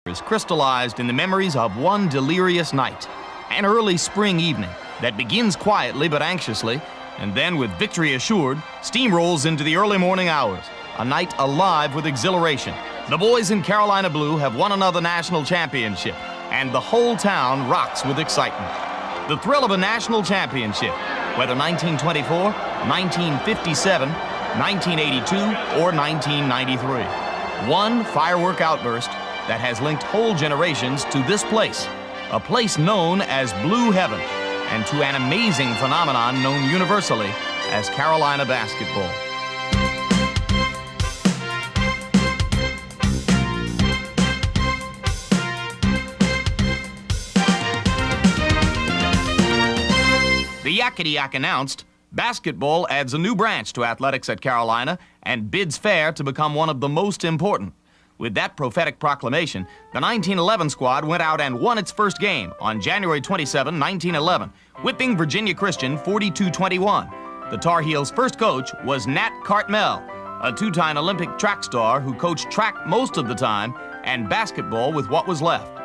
is crystallized in the memories of one delirious night, an early spring evening that begins quietly but anxiously, and then with victory assured, steamrolls into the early morning hours, a night alive with exhilaration. The boys in Carolina blue have won another national championship, and the whole town rocks with excitement. The thrill of a national championship, whether 1924, 1957, 1982, or 1993. One firework outburst that has linked whole generations to this place, a place known as Blue Heaven, and to an amazing phenomenon known universally as Carolina basketball. The Yakety-Yak announced, basketball adds a new branch to athletics at Carolina and bids fair to become one of the most important. With that prophetic proclamation, the 1911 squad went out and won its first game on January 27, 1911, whipping Virginia Christian 42-21. The Tar Heels' first coach was Nat Cartmel, a two-time Olympic track star who coached track most of the time and basketball with what was left.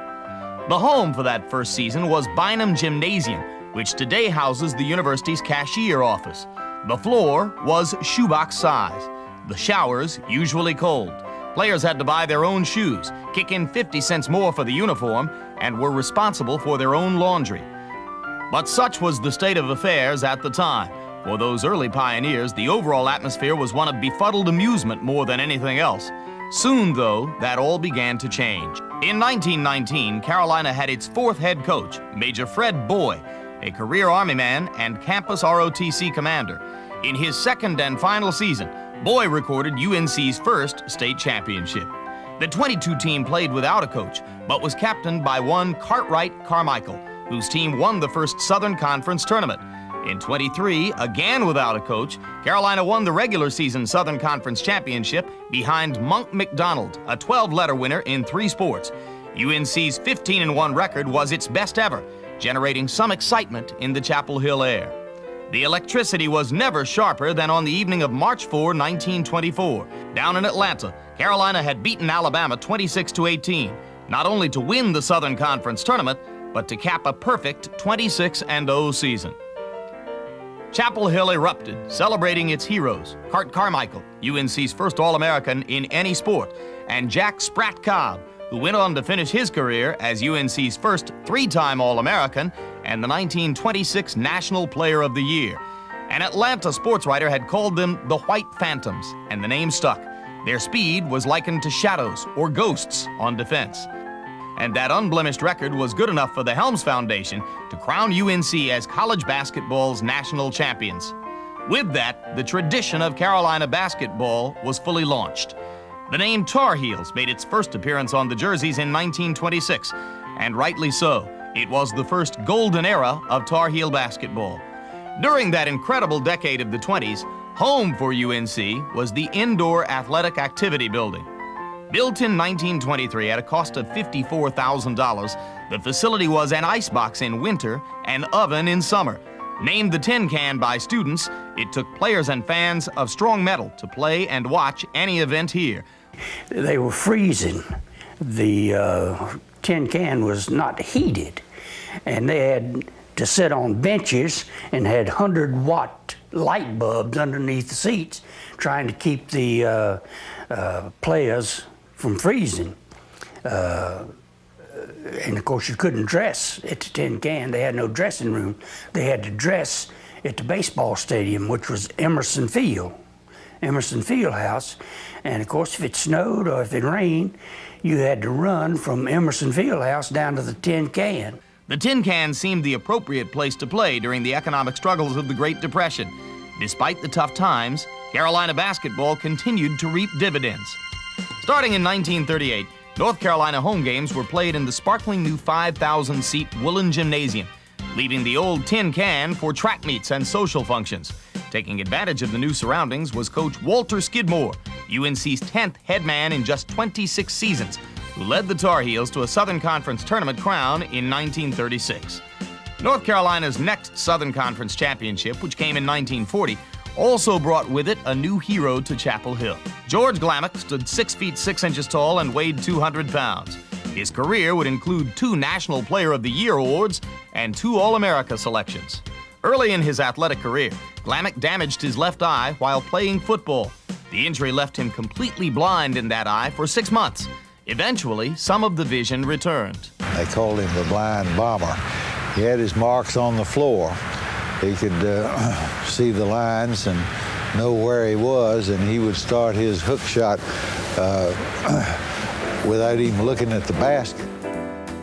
The home for that first season was Bynum Gymnasium, which today houses the university's cashier office. The floor was shoebox size. The showers usually cold. Players had to buy their own shoes, kick in 50 cents more for the uniform, and were responsible for their own laundry. But such was the state of affairs at the time. For those early pioneers, the overall atmosphere was one of befuddled amusement more than anything else. Soon, though, that all began to change. In 1919, Carolina had its fourth head coach, Major Fred Boy, a career Army man and campus ROTC commander. In his second and final season, Boy recorded UNC's first state championship. The 22 team played without a coach, but was captained by one Cartwright Carmichael, whose team won the first Southern Conference tournament. In 23, again without a coach, Carolina won the regular season Southern Conference championship behind Monk McDonald, a 12-letter winner in 3 sports. UNC's 15-1 record was its best ever, generating some excitement in the Chapel Hill air. The electricity was never sharper than on the evening of March 4, 1924. Down in Atlanta, Carolina had beaten Alabama 26-18, not only to win the Southern Conference tournament, but to cap a perfect 26-0 season. Chapel Hill erupted, celebrating its heroes, Cart Carmichael, UNC's first All-American in any sport, and Jack Spratt Cobb, who went on to finish his career as UNC's first 3-time All-American and the 1926 National Player of the Year. An Atlanta sports writer had called them the White Phantoms, and the name stuck. Their speed was likened to shadows or ghosts on defense. And that unblemished record was good enough for the Helms Foundation to crown UNC as college basketball's national champions. With that, the tradition of Carolina basketball was fully launched. The name Tar Heels made its first appearance on the jerseys in 1926, and rightly so. It was the first golden era of Tar Heel basketball. During that incredible decade of the 20s, home for UNC was the Indoor Athletic Activity Building. Built in 1923 at a cost of $54,000, the facility was an icebox in winter, an oven in summer. Named the Tin Can by students, it took players and fans of strong metal to play and watch any event here. They were freezing. The tin can was not heated, and they had to sit on benches and had 100-watt light bulbs underneath the seats trying to keep the players from freezing. And of course, you couldn't dress at the Tin Can. They had no dressing room. They had to dress at the baseball stadium, which was Emerson Field House. And of course, if it snowed or if it rained, you had to run from Emerson Field House down to the Tin Can. The Tin Can seemed the appropriate place to play during the economic struggles of the Great Depression. Despite the tough times, Carolina basketball continued to reap dividends. Starting in 1938, North Carolina home games were played in the sparkling new 5,000-seat Woolen Gymnasium, leaving the old Tin Can for track meets and social functions. Taking advantage of the new surroundings was Coach Walter Skidmore, UNC's 10th head man in just 26 seasons, who led the Tar Heels to a Southern Conference tournament crown in 1936. North Carolina's next Southern Conference championship, which came in 1940, also brought with it a new hero to Chapel Hill. George Glamock stood 6 feet 6 inches tall and weighed 200 pounds. His career would include 2 National Player of the Year awards and 2 All-America selections. Early in his athletic career, Glamock damaged his left eye while playing football. The injury left him completely blind in that eye for 6 months. Eventually, some of the vision returned. They called him the blind bomber. He had his marks on the floor. He could see the lines and know where he was, and he would start his hook shot without even looking at the basket.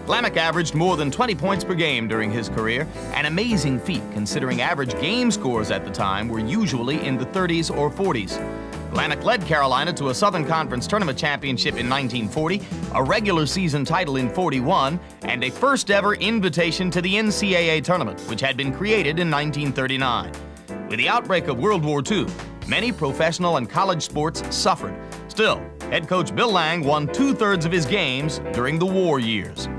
Glamock averaged more than 20 points per game during his career, an amazing feat considering average game scores at the time were usually in the 30s or 40s. Glamock led Carolina to a Southern Conference Tournament championship in 1940, a regular season title in 41, and a first-ever invitation to the NCAA tournament, which had been created in 1939. With the outbreak of World War II, many professional and college sports suffered. Still, head coach Bill Lang won 2/3 of his games during the war years.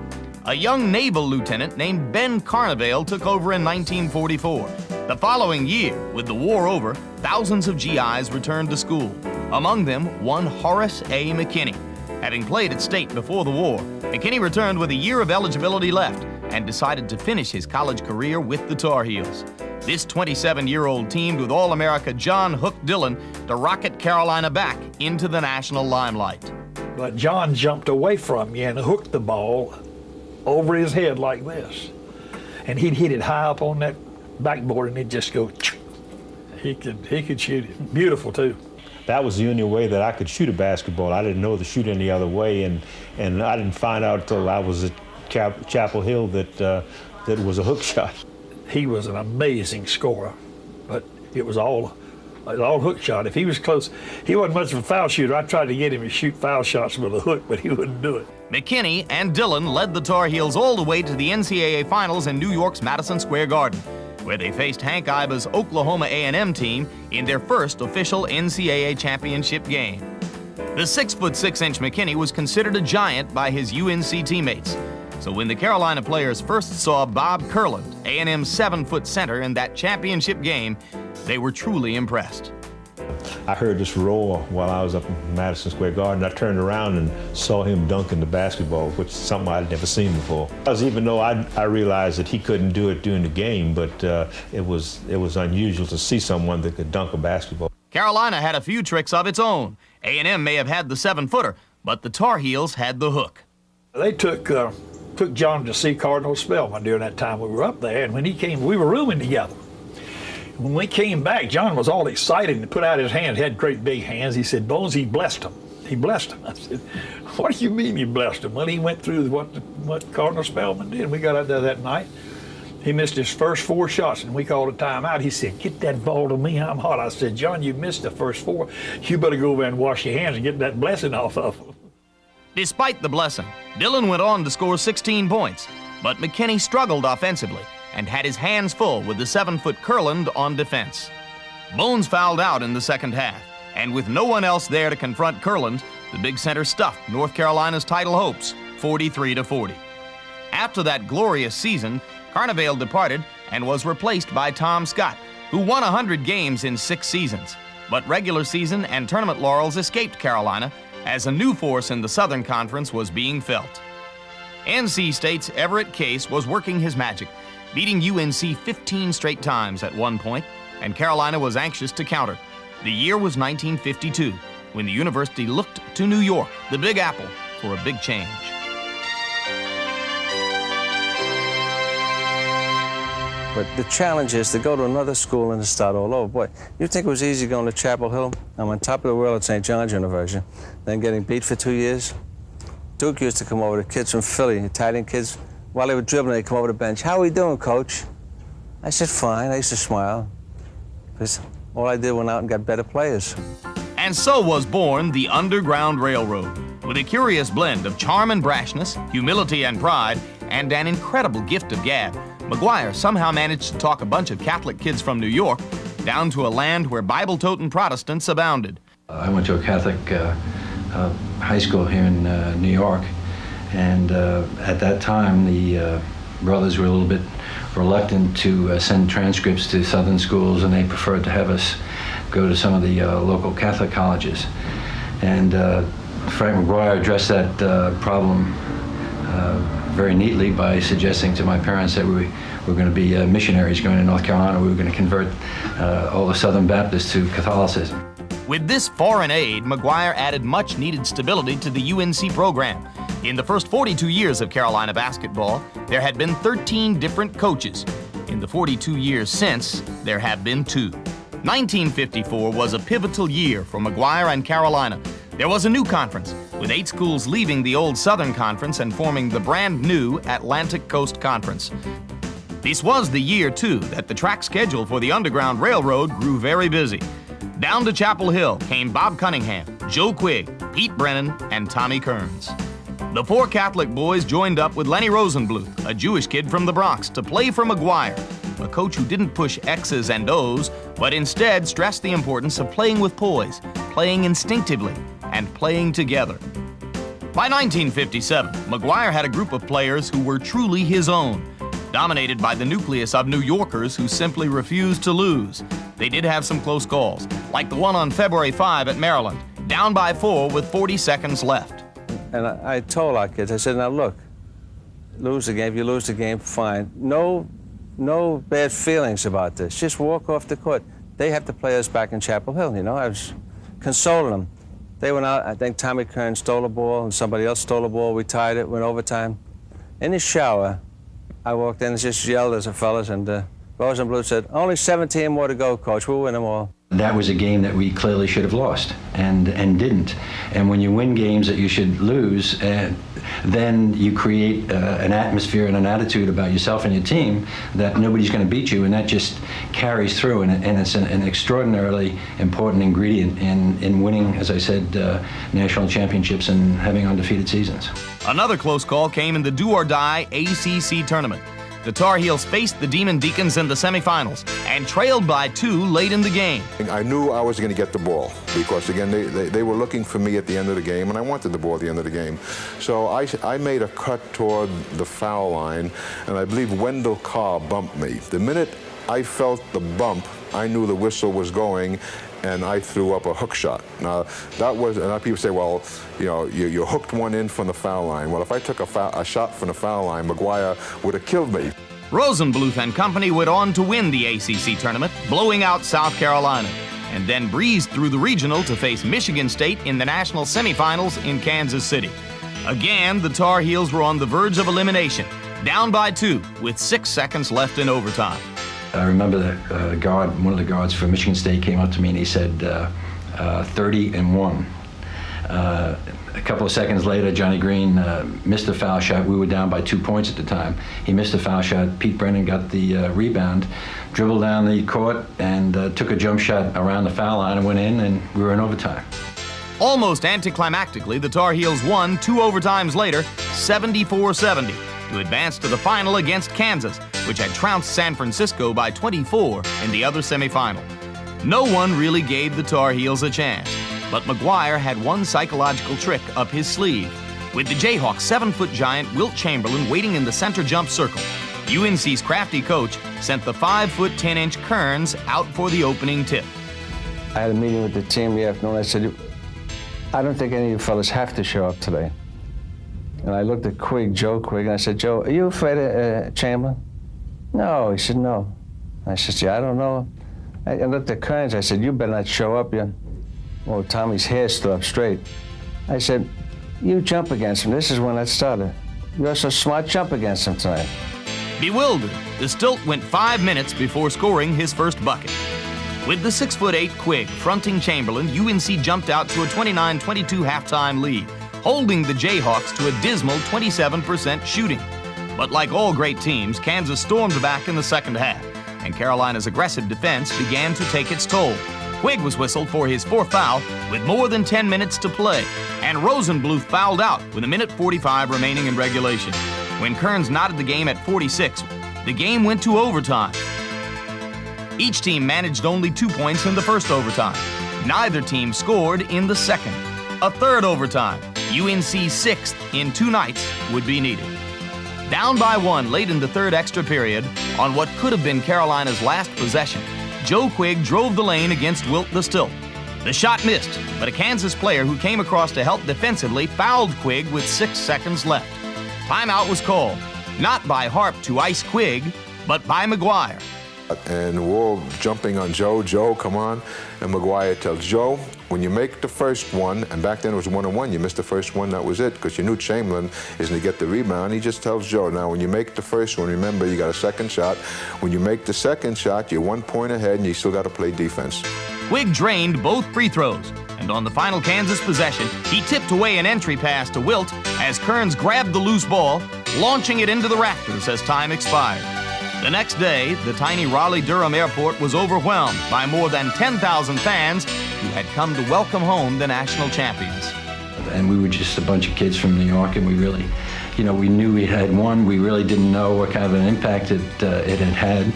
A young naval lieutenant named Ben Carnevale took over in 1944. The following year, with the war over, thousands of GIs returned to school. Among them, one Horace A. McKinney. Having played at State before the war, McKinney returned with a year of eligibility left and decided to finish his college career with the Tar Heels. This 27-year-old teamed with All-America John Hook Dillon to rocket Carolina back into the national limelight. But John jumped away from you and hooked the ball over his head like this. And he'd hit it high up on that backboard and it'd just go, he could shoot it. Beautiful too. That was the only way that I could shoot a basketball. I didn't know to shoot any other way, and I didn't find out until I was at Chapel Hill that it was a hook shot. He was an amazing scorer, but it was all hook shot. If he was close, he wasn't much of a foul shooter. I tried to get him to shoot foul shots with a hook, but he wouldn't do it. McKinney and Dillon led the Tar Heels all the way to the NCAA Finals in New York's Madison Square Garden, where they faced Hank Iba's Oklahoma A&M team in their first official NCAA championship game. The 6'6" McKinney was considered a giant by his UNC teammates. So when the Carolina players first saw Bob Kurland, A&M's 7-foot center, in that championship game, they were truly impressed. I heard this roar while I was up in Madison Square Garden. I turned around and saw him dunking the basketball, which is something I'd never seen before. Even though I realized that he couldn't do it during the game, but it was unusual to see someone that could dunk a basketball. Carolina had a few tricks of its own. A&M may have had the 7-footer, but the Tar Heels had the hook. They took John to see Cardinal Spellman during that time we were up there, and when he came, we were rooming together. When we came back, John was all excited and put out his hand. He had great big hands. He said, "Bones, he blessed him. He blessed him." I said, "What do you mean he blessed him?" Well, he went through what Cardinal Spellman did. We got out there that night. He missed his first 4 shots, and we called a timeout. He said, "Get that ball to me, I'm hot." I said, "John, you missed the first 4. You better go over and wash your hands and get that blessing off of them." Despite the blessing, Dillon went on to score 16 points, but McKinney struggled offensively and had his hands full with the 7-foot Kurland on defense. Bones fouled out in the second half, and with no one else there to confront Kurland, the big center stuffed North Carolina's title hopes, 43-40. After that glorious season, Carnevale departed and was replaced by Tom Scott, who won 100 games in 6 seasons. But regular season and tournament laurels escaped Carolina as a new force in the Southern Conference was being felt. NC State's Everett Case was working his magic, beating UNC 15 straight times at one point, and Carolina was anxious to counter. The year was 1952, when the university looked to New York, the Big Apple, for a big change. But the challenge is to go to another school and to start all over. Boy, you think it was easy going to Chapel Hill? I'm on top of the world at St. John's University, then getting beat for 2 years. Duke used to come over, the kids from Philly, Italian kids, while they were dribbling, they'd come over the bench. "How are we doing, coach?" I said, "Fine." I used to smile, because all I did went out and got better players. And so was born the Underground Railroad, with a curious blend of charm and brashness, humility and pride, and an incredible gift of gab. McGuire somehow managed to talk a bunch of Catholic kids from New York down to a land where Bible-toting Protestants abounded. I went to a Catholic high school here in New York, and at that time the brothers were a little bit reluctant to send transcripts to Southern schools, and they preferred to have us go to some of the local Catholic colleges. And Frank McGuire addressed that problem very neatly by suggesting to my parents that we were going to be missionaries going to North Carolina. We were going to convert all the Southern Baptists to Catholicism. With this foreign aid, McGuire added much-needed stability to the UNC program. In the first 42 years of Carolina basketball, there had been 13 different coaches. In the 42 years since, there have been 2. 1954 was a pivotal year for McGuire and Carolina. There was a new conference, with 8 schools leaving the old Southern Conference and forming the brand new Atlantic Coast Conference. This was the year, too, that the track schedule for the Underground Railroad grew very busy. Down to Chapel Hill came Bob Cunningham, Joe Quigg, Pete Brennan, and Tommy Kearns. The 4 Catholic boys joined up with Lenny Rosenbluth, a Jewish kid from the Bronx, to play for McGuire, a coach who didn't push X's and O's, but instead stressed the importance of playing with poise, playing instinctively, and playing together. By 1957, McGuire had a group of players who were truly his own, dominated by the nucleus of New Yorkers who simply refused to lose. They did have some close calls, like the one on February 5 at Maryland, down by 4 with 40 seconds left. And I told our kids, I said, now look, lose the game, if you lose the game, fine. No bad feelings about this. Just walk off the court. They have to play us back in Chapel Hill, you know. I was consoling them. They went out, I think Tommy Kearns stole the ball and somebody else stole the ball. We tied it, went overtime. In the shower, I walked in and just yelled at the fellas, and Rosenbluth said, only 17 more to go, coach, we'll win them all. That was a game that we clearly should have lost and didn't. And when you win games that you should lose, then you create an atmosphere and an attitude about yourself and your team that nobody's going to beat you, and that just carries through. And it's an extraordinarily important ingredient in winning, as I said, national championships and having undefeated seasons. Another close call came in the do-or-die ACC tournament. The Tar Heels faced the Demon Deacons in the semifinals and trailed by 2 late in the game. I knew I was going to get the ball because, again, they were looking for me at the end of the game, and I wanted the ball at the end of the game. So I made a cut toward the foul line, and I believe Wendell Carr bumped me. The minute I felt the bump, I knew the whistle was going, and I threw up a hook shot. Now, that was, and people say, well, you know, you hooked one in from the foul line. Well, if I took a shot from the foul line, McGuire would have killed me. Rosenbluth and company went on to win the ACC tournament, blowing out South Carolina, and then breezed through the regional to face Michigan State in the national semifinals in Kansas City. Again, the Tar Heels were on the verge of elimination, down by 2 with 6 seconds left in overtime. I remember that one of the guards for Michigan State came up to me and he said, 30-1. A couple of seconds later, Johnny Green missed a foul shot. We were down by 2 points at the time. He missed a foul shot. Pete Brennan got the rebound, dribbled down the court, and took a jump shot around the foul line and went in, and we were in overtime. Almost anticlimactically, the Tar Heels won 2 overtimes later, 74-70, to advance to the final against Kansas, which had trounced San Francisco by 24 in the other semifinal. No one really gave the Tar Heels a chance, but McGuire had one psychological trick up his sleeve. With the Jayhawks' 7-foot giant Wilt Chamberlain waiting in the center jump circle, UNC's crafty coach sent the 5-foot 10-inch Kearns out for the opening tip. I had a meeting with the team the afternoon. I said, I don't think any of you fellas have to show up today. And I looked at Joe Quigg, and I said, Joe, are you afraid of Chamberlain? No. He said, no. I said, yeah, I don't know. I looked at Kearns. I said, you better not show up. Well, Tommy's hair stood up straight. I said, you jump against him. This is when that started. You're so smart, jump against him tonight. Bewildered, the Stilt went 5 minutes before scoring his first bucket. With the 6'8" Quigg fronting Chamberlain, UNC jumped out to a 29-22 halftime lead, holding the Jayhawks to a dismal 27% shooting. But like all great teams, Kansas stormed back in the second half, and Carolina's aggressive defense began to take its toll. Quigg was whistled for his 4th foul with more than 10 minutes to play, and Rosenbluth fouled out with 1:45 remaining in regulation. When Kearns knotted the game at 46, the game went to overtime. Each team managed only 2 points in the first overtime. Neither team scored in the second. A third overtime, UNC's 6th in 2 nights, would be needed. Down by 1 late in the third extra period, on what could have been Carolina's last possession, Joe Quigg drove the lane against Wilt the Stilt. The shot missed, but a Kansas player who came across to help defensively fouled Quigg with 6 seconds left. Timeout was called, not by Harp to ice Quigg, but by McGuire. And we're all jumping on Joe. Joe, come on. And McGuire tells Joe, when you make the first one, and back then it was 1-on-1, you missed the first one, that was it, because you knew Chamberlain is going to get the rebound. He just tells Joe, now when you make the first one, remember you got a second shot. When you make the second shot, you're 1 point ahead and you still got to play defense. Quigg drained both free throws, and on the final Kansas possession, he tipped away an entry pass to Wilt as Kearns grabbed the loose ball, launching it into the rafters as time expired. The next day, the tiny Raleigh-Durham airport was overwhelmed by more than 10,000 fans who had come to welcome home the national champions. And we were just a bunch of kids from New York, and we really, we knew we had won. We really didn't know what kind of an impact it had had.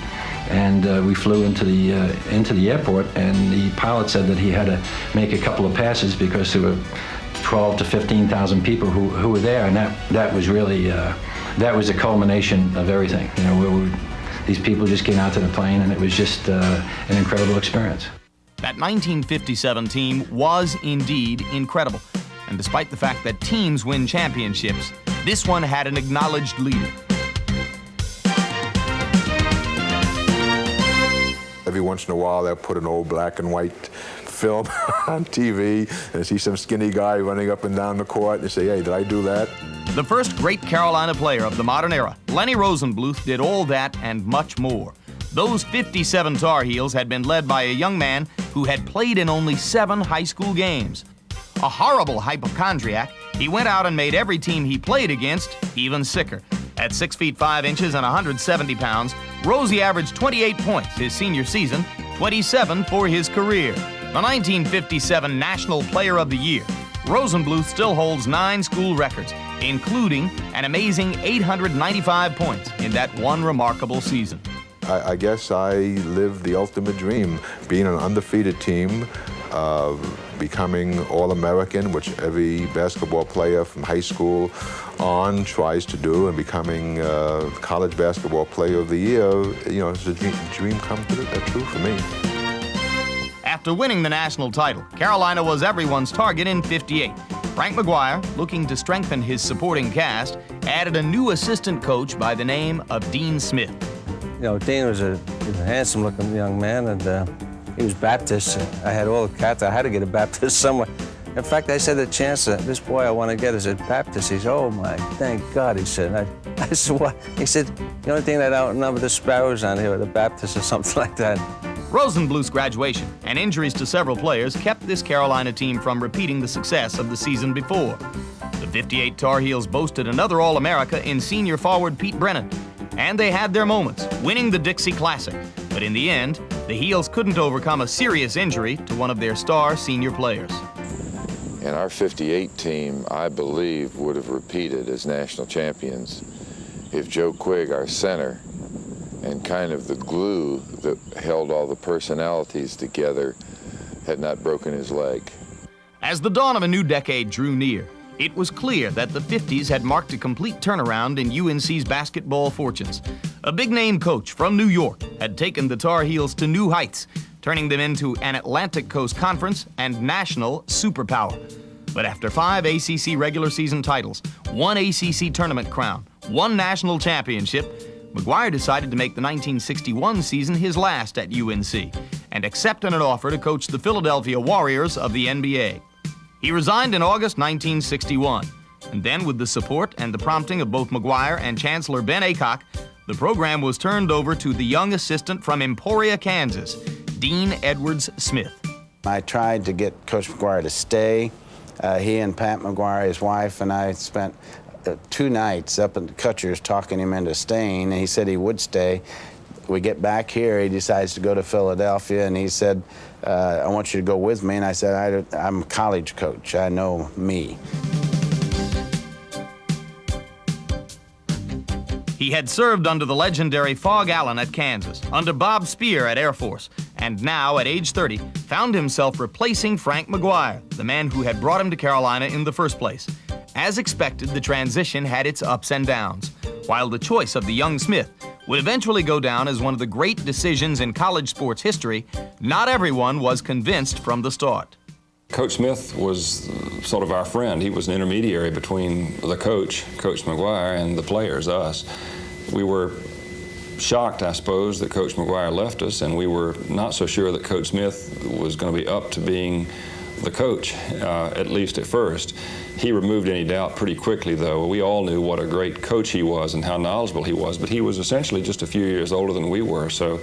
And we flew into the airport, and the pilot said that he had to make a couple of passes because there were 12 to 15,000 people who were there, and that was really that was the culmination of everything. These people just came out to the plane, and it was just an incredible experience. That 1957 team was indeed incredible, and despite the fact that teams win championships, this one had an acknowledged leader. Every once in a while, they'll put an old black and white film on TV and see some skinny guy running up and down the court and say, hey, did I do that? The first great Carolina player of the modern era, Lenny Rosenbluth, did all that and much more. Those 57 Tar Heels had been led by a young man who had played in only 7 high school games. A horrible hypochondriac, he went out and made every team he played against even sicker. At 6 feet 5 inches and 170 pounds, Rosie averaged 28 points his senior season, 27 for his career. The 1957 National Player of the Year, Rosenbluth still holds 9 school records, including an amazing 895 points in that one remarkable season. I guess I lived the ultimate dream, being an undefeated team, becoming All-American, which every basketball player from high school on tries to do, and becoming College Basketball Player of the Year. It's a dream come true for me. After winning the national title, Carolina was everyone's target in '58. Frank McGuire, looking to strengthen his supporting cast, added a new assistant coach by the name of Dean Smith. Dean was a handsome-looking young man, and he was Baptist. I had all the cats. I had to get a Baptist somewhere. In fact, I said to Chancellor, this boy I want to get is a Baptist. He said, oh, my, thank God, he said. I said, what? He said, the only thing that outnumbered the sparrows on here were the Baptists or something like that. Rosenbluth's graduation and injuries to several players kept this Carolina team from repeating the success of the season before. The '58 Tar Heels boasted another All-America in senior forward Pete Brennan, and they had their moments, winning the Dixie Classic. But in the end, the Heels couldn't overcome a serious injury to one of their star senior players. And our '58 team, I believe, would have repeated as national champions if Joe Quigg, our center, and kind of the glue that held all the personalities together, had not broken his leg. As the dawn of a new decade drew near, it was clear that the 50s had marked a complete turnaround in UNC's basketball fortunes. A big-name coach from New York had taken the Tar Heels to new heights, turning them into an Atlantic Coast Conference and national superpower. But after 5 ACC regular season titles, 1 ACC tournament crown, 1 national championship, McGuire decided to make the 1961 season his last at UNC and accepted an offer to coach the Philadelphia Warriors of the NBA. He resigned in August 1961, and then with the support and the prompting of both McGuire and Chancellor Ben Aycock, the program was turned over to the young assistant from Emporia, Kansas, Dean Edwards Smith. I tried to get Coach McGuire to stay. He and Pat McGuire, his wife, and I spent 2 nights up in the Kutchers talking him into staying, and he said he would stay. We get back here, he decides to go to Philadelphia, and he said, I want you to go with me. And I said, I'm a college coach. I know me. He had served under the legendary Fog Allen at Kansas, under Bob Spear at Air Force, and now, at age 30, found himself replacing Frank McGuire, the man who had brought him to Carolina in the first place. As expected, the transition had its ups and downs, while the choice of the young Smith would eventually go down as one of the great decisions in college sports history. Not everyone was convinced from the start. Coach Smith was sort of our friend. He was an intermediary between the coach, Coach McGuire, and the players, us. We were shocked, I suppose, that Coach McGuire left us, and we were not so sure that Coach Smith was going to be up to being the coach, at least at first. He removed any doubt pretty quickly, though. We all knew what a great coach he was and how knowledgeable he was, but he was essentially just a few years older than we were, so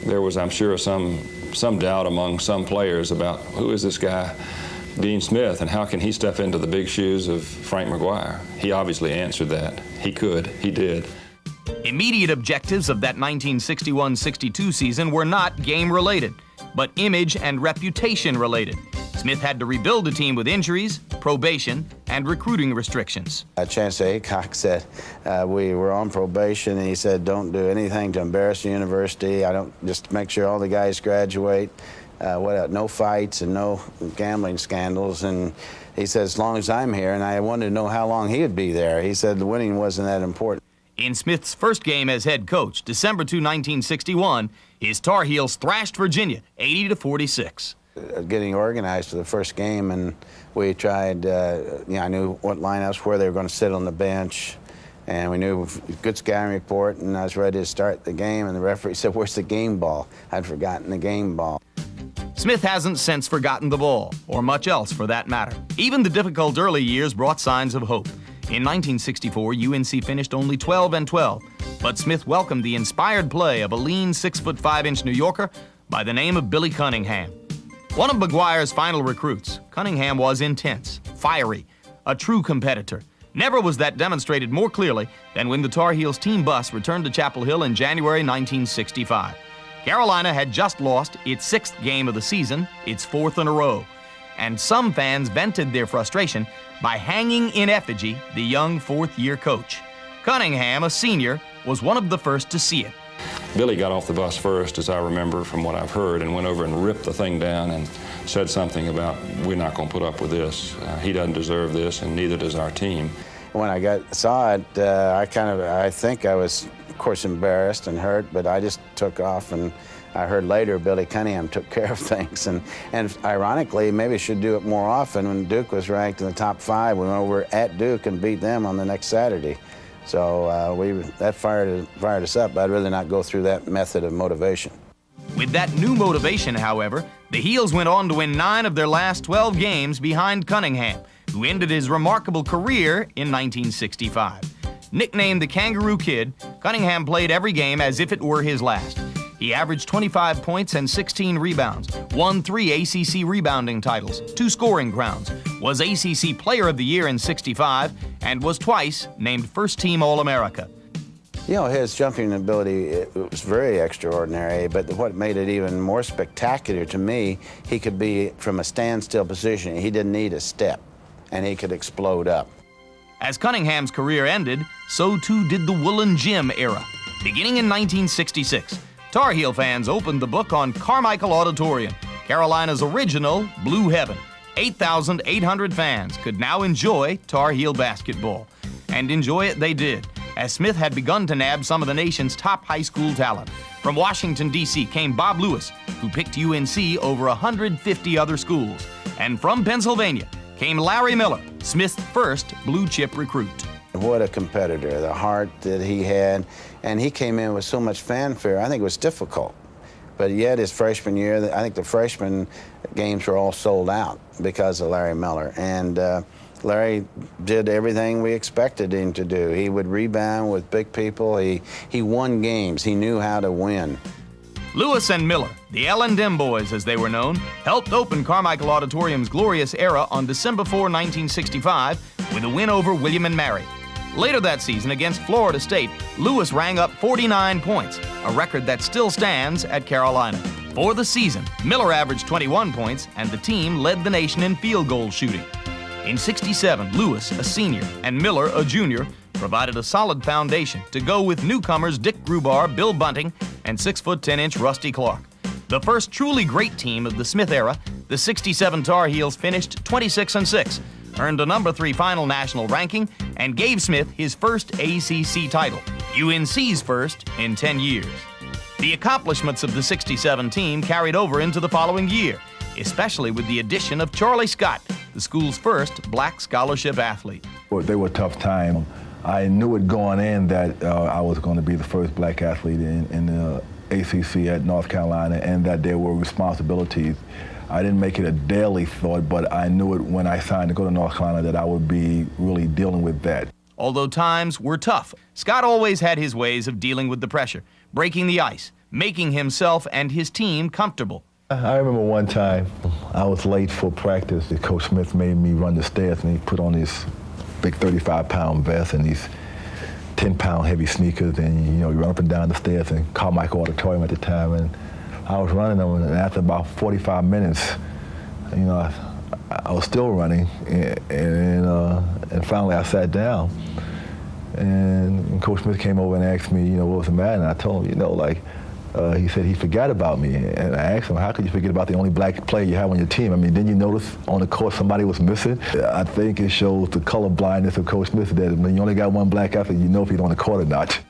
there was, I'm sure, some doubt among some players about who is this guy, Dean Smith, and how can he step into the big shoes of Frank McGuire? He obviously answered that. He could. He did. Immediate objectives of that 1961-62 season were not game-related, but image and reputation-related. Smith had to rebuild a team with injuries, probation, and recruiting restrictions. Chancellor Aycock said we were on probation, and he said, don't do anything to embarrass the university. Just make sure all the guys graduate. No fights and no gambling scandals. And he said, as long as I'm here, and I wanted to know how long he would be there. He said the winning wasn't that important. In Smith's first game as head coach, December 2, 1961, his Tar Heels thrashed Virginia 80-46. Getting organized for the first game, and we tried, I knew what lineups, where they were going to sit on the bench, and we knew good scouting report, and I was ready to start the game, and the referee said, where's the game ball? I'd forgotten the game ball. Smith hasn't since forgotten the ball, or much else for that matter. Even the difficult early years brought signs of hope. In 1964, UNC finished only 12-12, but Smith welcomed the inspired play of a lean 6'5" New Yorker by the name of Billy Cunningham. One of McGuire's final recruits, Cunningham was intense, fiery, a true competitor. Never was that demonstrated more clearly than when the Tar Heels team bus returned to Chapel Hill in January 1965. Carolina had just lost its 6th game of the season, its 4th in a row, and some fans vented their frustration by hanging in effigy the young 4th-year coach. Cunningham, a senior, was one of the first to see it. Billy got off the bus first, as I remember from what I've heard, and went over and ripped the thing down and said something about, we're not going to put up with this. He doesn't deserve this, and neither does our team. When I saw it, I think I was, of course, embarrassed and hurt, but I just took off, and I heard later Billy Cunningham took care of things. And ironically, maybe should do it more often. When Duke was ranked in the top 5, we went over at Duke and beat them on the next Saturday. So that fired us up, but I'd really not go through that method of motivation. With that new motivation, however, the Heels went on to win 9 of their last 12 games behind Cunningham, who ended his remarkable career in 1965. Nicknamed the Kangaroo Kid, Cunningham played every game as if it were his last. He averaged 25 points and 16 rebounds, won 3 ACC rebounding titles, 2 scoring crowns, was ACC Player of the Year in '65, and was twice named First-Team All-America. You know, his jumping ability, it was very extraordinary, but what made it even more spectacular to me, he could be from a standstill position. He didn't need a step, and he could explode up. As Cunningham's career ended, so too did the Woolen Gym era. Beginning in 1966, Tar Heel fans opened the book on Carmichael Auditorium, Carolina's original Blue Heaven. 8,800 fans could now enjoy Tar Heel basketball. And enjoy it they did, as Smith had begun to nab some of the nation's top high school talent. From Washington, D.C. came Bob Lewis, who picked UNC over 150 other schools. And from Pennsylvania came Larry Miller, Smith's first blue chip recruit. What a competitor, the heart that he had, and he came in with so much fanfare. I think it was difficult, but yet his freshman year, I think the freshman games were all sold out because of Larry Miller, and Larry did everything we expected him to do. He would rebound with big people. He won games. He knew how to win. Lewis and Miller, the L&M boys as they were known, helped open Carmichael Auditorium's glorious era on December 4, 1965, with a win over William & Mary. Later that season against Florida State, Lewis rang up 49 points, a record that still stands at Carolina. For the season, Miller averaged 21 points, and the team led the nation in field goal shooting. In '67, Lewis, a senior, and Miller, a junior, provided a solid foundation to go with newcomers Dick Grubar, Bill Bunting, and 6'10" Rusty Clark. The first truly great team of the Smith era, the '67 Tar Heels finished 26-6, earned a number 3 final national ranking, and gave Smith his first ACC title, UNC's first in 10 years. The accomplishments of the '67 team carried over into the following year. especially with the addition of Charlie Scott, the school's first black scholarship athlete. They were a tough time. I knew it going in that I was going to be the first black athlete in the ACC at North Carolina, and that there were responsibilities. I didn't make it a daily thought, but I knew it when I signed to go to North Carolina that I would be really dealing with that. Although times were tough, Scott always had his ways of dealing with the pressure, breaking the ice, making himself and his team comfortable. I remember one time I was late for practice. Coach Smith made me run the stairs, and he put on this big 35-pound vest and these 10-pound heavy sneakers, and you run up and down the stairs in Carmichael Auditorium at the time, and I was running them, and after about 45 minutes, I was still running, and finally I sat down, and Coach Smith came over and asked me, what was the matter, and I told him, he said he forgot about me, and I asked him, how could you forget about the only black player you have on your team? I mean, didn't you notice on the court somebody was missing? I think it shows the color blindness of Coach Smith that when you only got one black athlete, you know if he's on the court or not.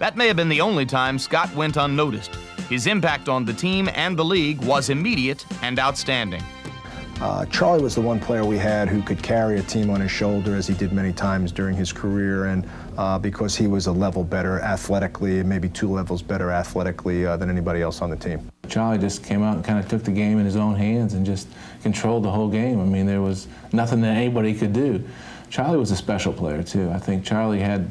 That may have been the only time Scott went unnoticed. His impact on the team and the league was immediate and outstanding. Charlie was the one player we had who could carry a team on his shoulder, as he did many times during his career, and because he was a level better athletically, maybe 2 levels better athletically than anybody else on the team. Charlie just came out and kind of took the game in his own hands and just controlled the whole game. I mean, there was nothing that anybody could do. Charlie was a special player, too. I think Charlie had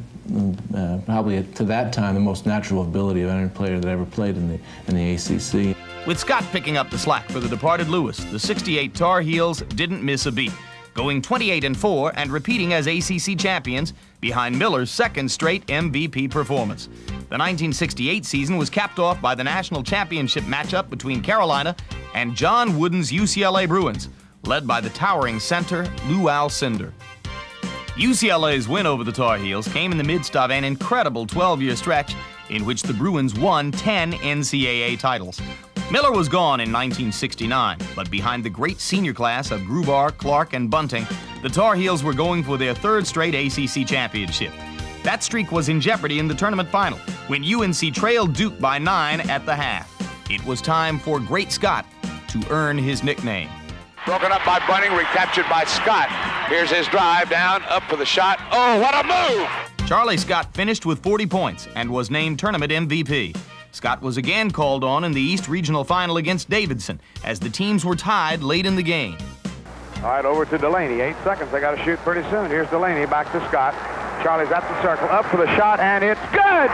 probably, to that time, the most natural ability of any player that ever played in the ACC. With Scott picking up the slack for the departed Lewis, the '68 Tar Heels didn't miss a beat, going 28-4 and repeating as ACC champions behind Miller's second straight MVP performance. The 1968 season was capped off by the national championship matchup between Carolina and John Wooden's UCLA Bruins, led by the towering center Lou Alcindor. UCLA's win over the Tar Heels came in the midst of an incredible 12-year stretch in which the Bruins won 10 NCAA titles. Miller was gone in 1969, but behind the great senior class of Grubar, Clark, and Bunting, the Tar Heels were going for their 3rd straight ACC championship. That streak was in jeopardy in the tournament final, when UNC trailed Duke by 9 at the half. It was time for Great Scott to earn his nickname. Broken up by Bunting, recaptured by Scott. Here's his drive down, up for the shot. Oh, what a move! Charlie Scott finished with 40 points and was named tournament MVP. Scott was again called on in the East Regional Final against Davidson as the teams were tied late in the game. All right, over to Delaney. 8 seconds. They got to shoot pretty soon. Here's Delaney back to Scott. Charlie's at the circle, up for the shot, and it's good!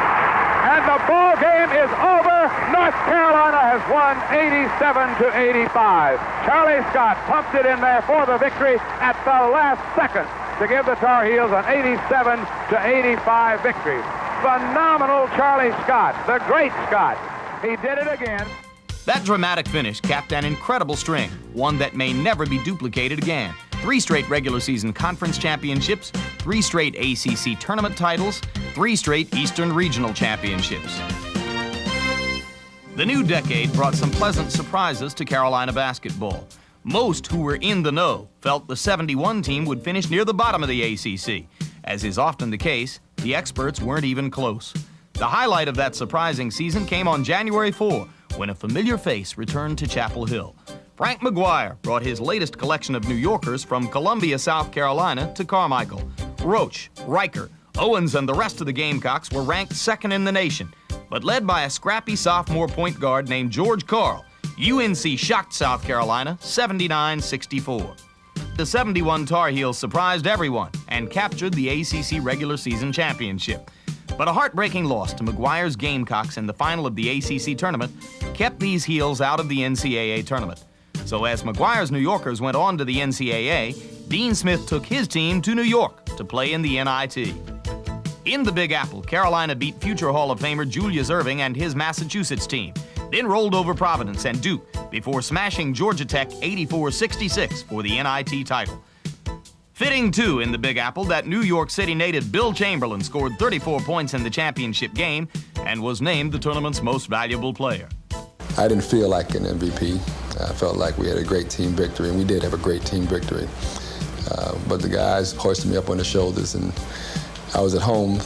And the ball game is over. North Carolina has won 87-85. Charlie Scott pumped it in there for the victory at the last second to give the Tar Heels an 87-85 victory. Phenomenal Charlie Scott, the great Scott. He did it again. That dramatic finish capped an incredible string, one that may never be duplicated again. 3 straight regular season conference championships, 3 straight ACC tournament titles, 3 straight Eastern Regional championships. The new decade brought some pleasant surprises to Carolina basketball. Most who were in the know felt the 71 team would finish near the bottom of the ACC. As is often the case, the experts weren't even close. The highlight of that surprising season came on January 4, when a familiar face returned to Chapel Hill. Frank McGuire brought his latest collection of New Yorkers from Columbia, South Carolina to Carmichael. Roach, Riker, Owens, and the rest of the Gamecocks were ranked 2nd in the nation, but led by a scrappy sophomore point guard named George Carl, UNC shocked South Carolina 79-64. The 71 Tar Heels surprised everyone and captured the ACC regular season championship. But a heartbreaking loss to McGuire's Gamecocks in the final of the ACC tournament kept these Heels out of the NCAA tournament. So as McGuire's New Yorkers went on to the NCAA, Dean Smith took his team to New York to play in the NIT. In the Big Apple, Carolina beat future Hall of Famer Julius Erving and his Massachusetts team, then rolled over Providence and Duke before smashing Georgia Tech 84-66 for the NIT title. Fitting, too, in the Big Apple that New York City native Bill Chamberlain scored 34 points in the championship game and was named the tournament's most valuable player. I didn't feel like an MVP. I felt like we had a great team victory, and we did have a great team victory. But the guys hoisted me up on their shoulders, and I was at home,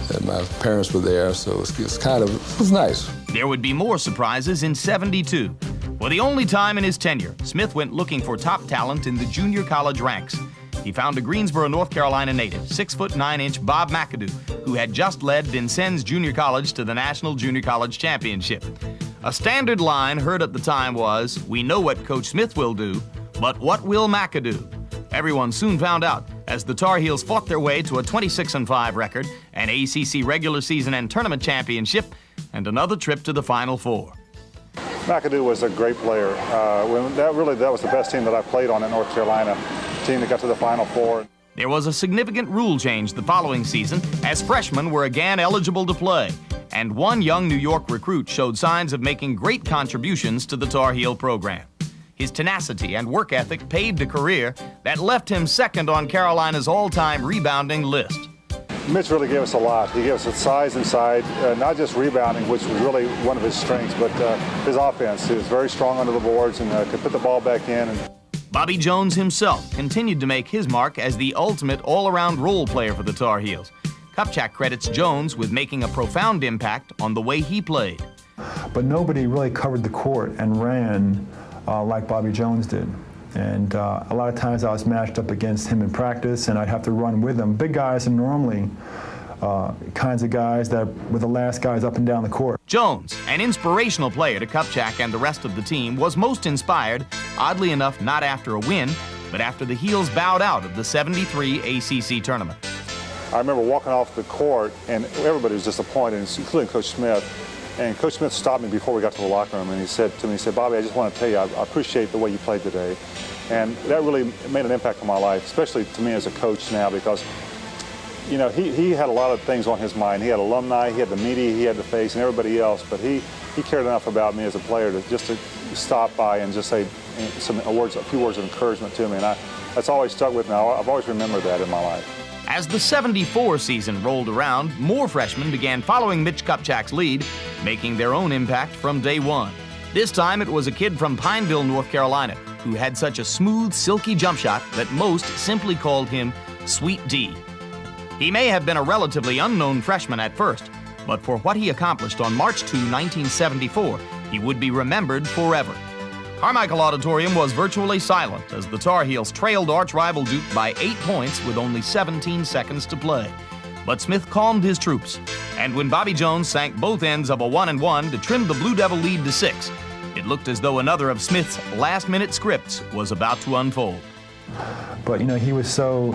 and my parents were there, so it was nice. There would be more surprises in '72. For the only time in his tenure, Smith went looking for top talent in the junior college ranks. He found a Greensboro, North Carolina native, 6'9" Bob McAdoo, who had just led Vincennes Junior College to the National Junior College Championship. A standard line heard at the time was, "We know what Coach Smith will do, but what will McAdoo?" Everyone soon found out as the Tar Heels fought their way to a 26-5 record, an ACC regular season and tournament championship, and another trip to the Final Four. McAdoo was a great player. That was the best team that I played on at North Carolina, team that got to the Final Four. There was a significant rule change the following season as freshmen were again eligible to play, and one young New York recruit showed signs of making great contributions to the Tar Heel program. His tenacity and work ethic paved a career that left him second on Carolina's all-time rebounding list. Mitch really gave us a lot. He gave us a size inside, not just rebounding, which was really one of his strengths, but his offense. He was very strong under the boards and could put the ball back in. Bobby Jones himself continued to make his mark as the ultimate all-around role player for the Tar Heels. Kupchak credits Jones with making a profound impact on the way he played. But nobody really covered the court and ran like Bobby Jones did. And a lot of times I was matched up against him in practice, and I'd have to run with him. Big guys are normally kinds of guys that were the last guys up and down the court. Jones, an inspirational player to Kupchak and the rest of the team, was most inspired, oddly enough, not after a win, but after the Heels bowed out of the '73 ACC tournament. I remember walking off the court, and everybody was disappointed, including Coach Smith. And Coach Smith stopped me before we got to the locker room, and he said to me, "Bobby, I just want to tell you, I appreciate the way you played today." And that really made an impact on my life, especially to me as a coach now, because you know, he had a lot of things on his mind. He had alumni, he had the media, he had to face, and everybody else. But he cared enough about me as a player to stop by and just say a few words of encouragement to me. And that's always stuck with me. I've always remembered that in my life. As the '74 season rolled around, more freshmen began following Mitch Kupchak's lead, making their own impact from day one. This time it was a kid from Pineville, North Carolina, who had such a smooth, silky jump shot that most simply called him Sweet D. He may have been a relatively unknown freshman at first, but for what he accomplished on March 2, 1974, he would be remembered forever. Carmichael Auditorium was virtually silent as the Tar Heels trailed arch-rival Duke by 8 points with only 17 seconds to play. But Smith calmed his troops, and when Bobby Jones sank both ends of a 1-and-1 to trim the Blue Devil lead to 6, it looked as though another of Smith's last-minute scripts was about to unfold. But, you know, he was so,